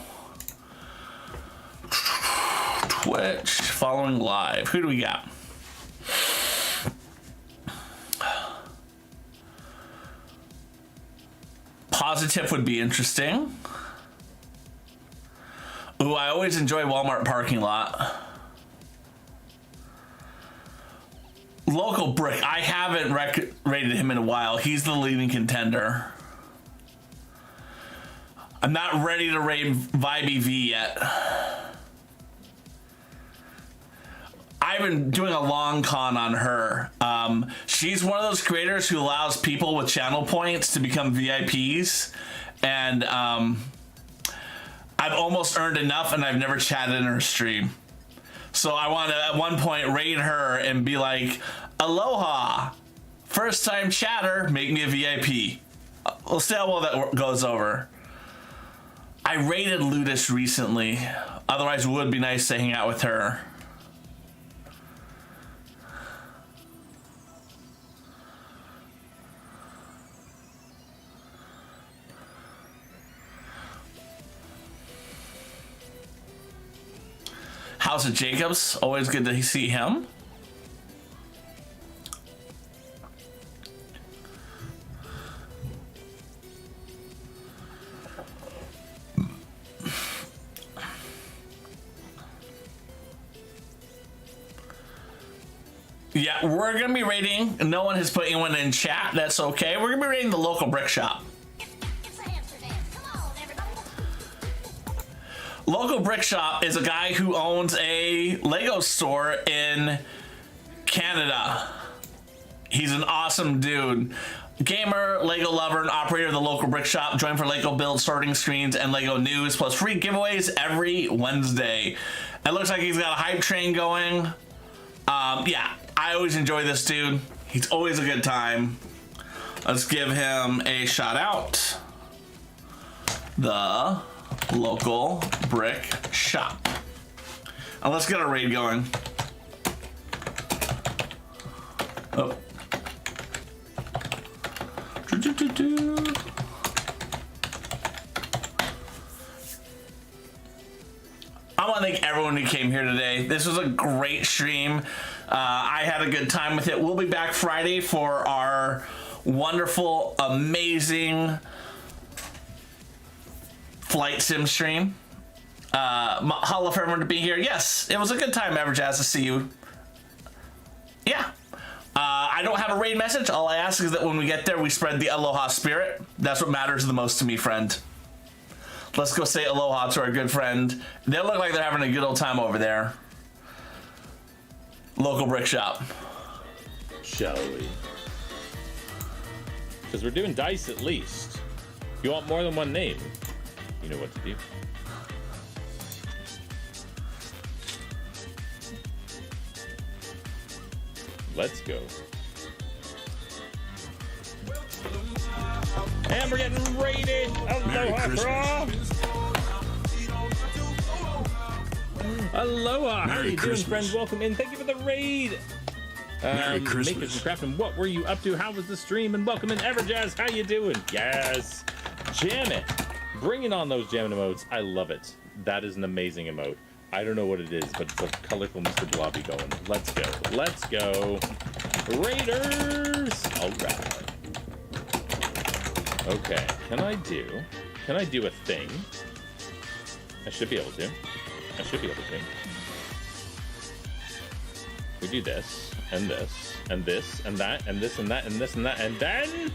Twitch, following live. Who do we got? Positive would be interesting. Ooh, I always enjoy Walmart parking lot. Local Brick, I haven't rated him in a while. He's the leading contender. I'm not ready to rate Vibey V yet. I've been doing a long con on her. She's one of those creators who allows people with channel points to become VIPs. And I've almost earned enough and I've never chatted in her stream. So I want to at one point raid her and be like, aloha, first time chatter, make me a VIP. We'll see how well that goes over. I raided Ludish recently. Otherwise it would be nice to hang out with her. House of Jacobs, always good to see him. Yeah, we're gonna be rating. No one has put anyone in chat. That's okay. We're gonna be rating the local brick shop. Local Brick Shop is a guy who owns a Lego store in Canada. He's an awesome dude. gamer, Lego lover, and operator of the local brick shop. Join for Lego build, sorting screens, and Lego news, plus free giveaways every Wednesday. It looks like he's got a hype train going. Yeah, I always enjoy this dude. He's always a good time. Let's give him a shout out. The local brick shop. And let's get a raid going. Oh. I want to thank everyone who came here today. This was a great stream. I had a good time with it. We'll be back Friday for our wonderful, amazing flight sim stream. Mahalo for everyone to be here. Yes, it was a good time, Everjazz, to see you. Yeah. I don't have a raid message. All I ask is that when we get there, we spread the aloha spirit. That's what matters the most to me, friend. Let's go say aloha to our good friend. They look like they're having a good old time over there. Local brick shop.
Shall we? Because we're doing dice at least. If you want more than one name, you know what to do. Let's go. And we're getting raided. Aloha, Craw. Aloha. How are you doing, friends? Welcome in. Thank you for the raid.
Merry Christmas.
Makers and Crafting, what were you up to? How was the stream? And welcome in, Everjazz. How you doing? Yes. Jam it. Bringing on those jamming emotes. I love it. That is an amazing emote. I don't know what it is, but it's a colorful Mr. Blobby going. Let's go. Let's go. Raiders. All right. Okay. Can I do a thing? I should be able to. We do this, and this, and this, and that, and this, and that, and this, and that, and then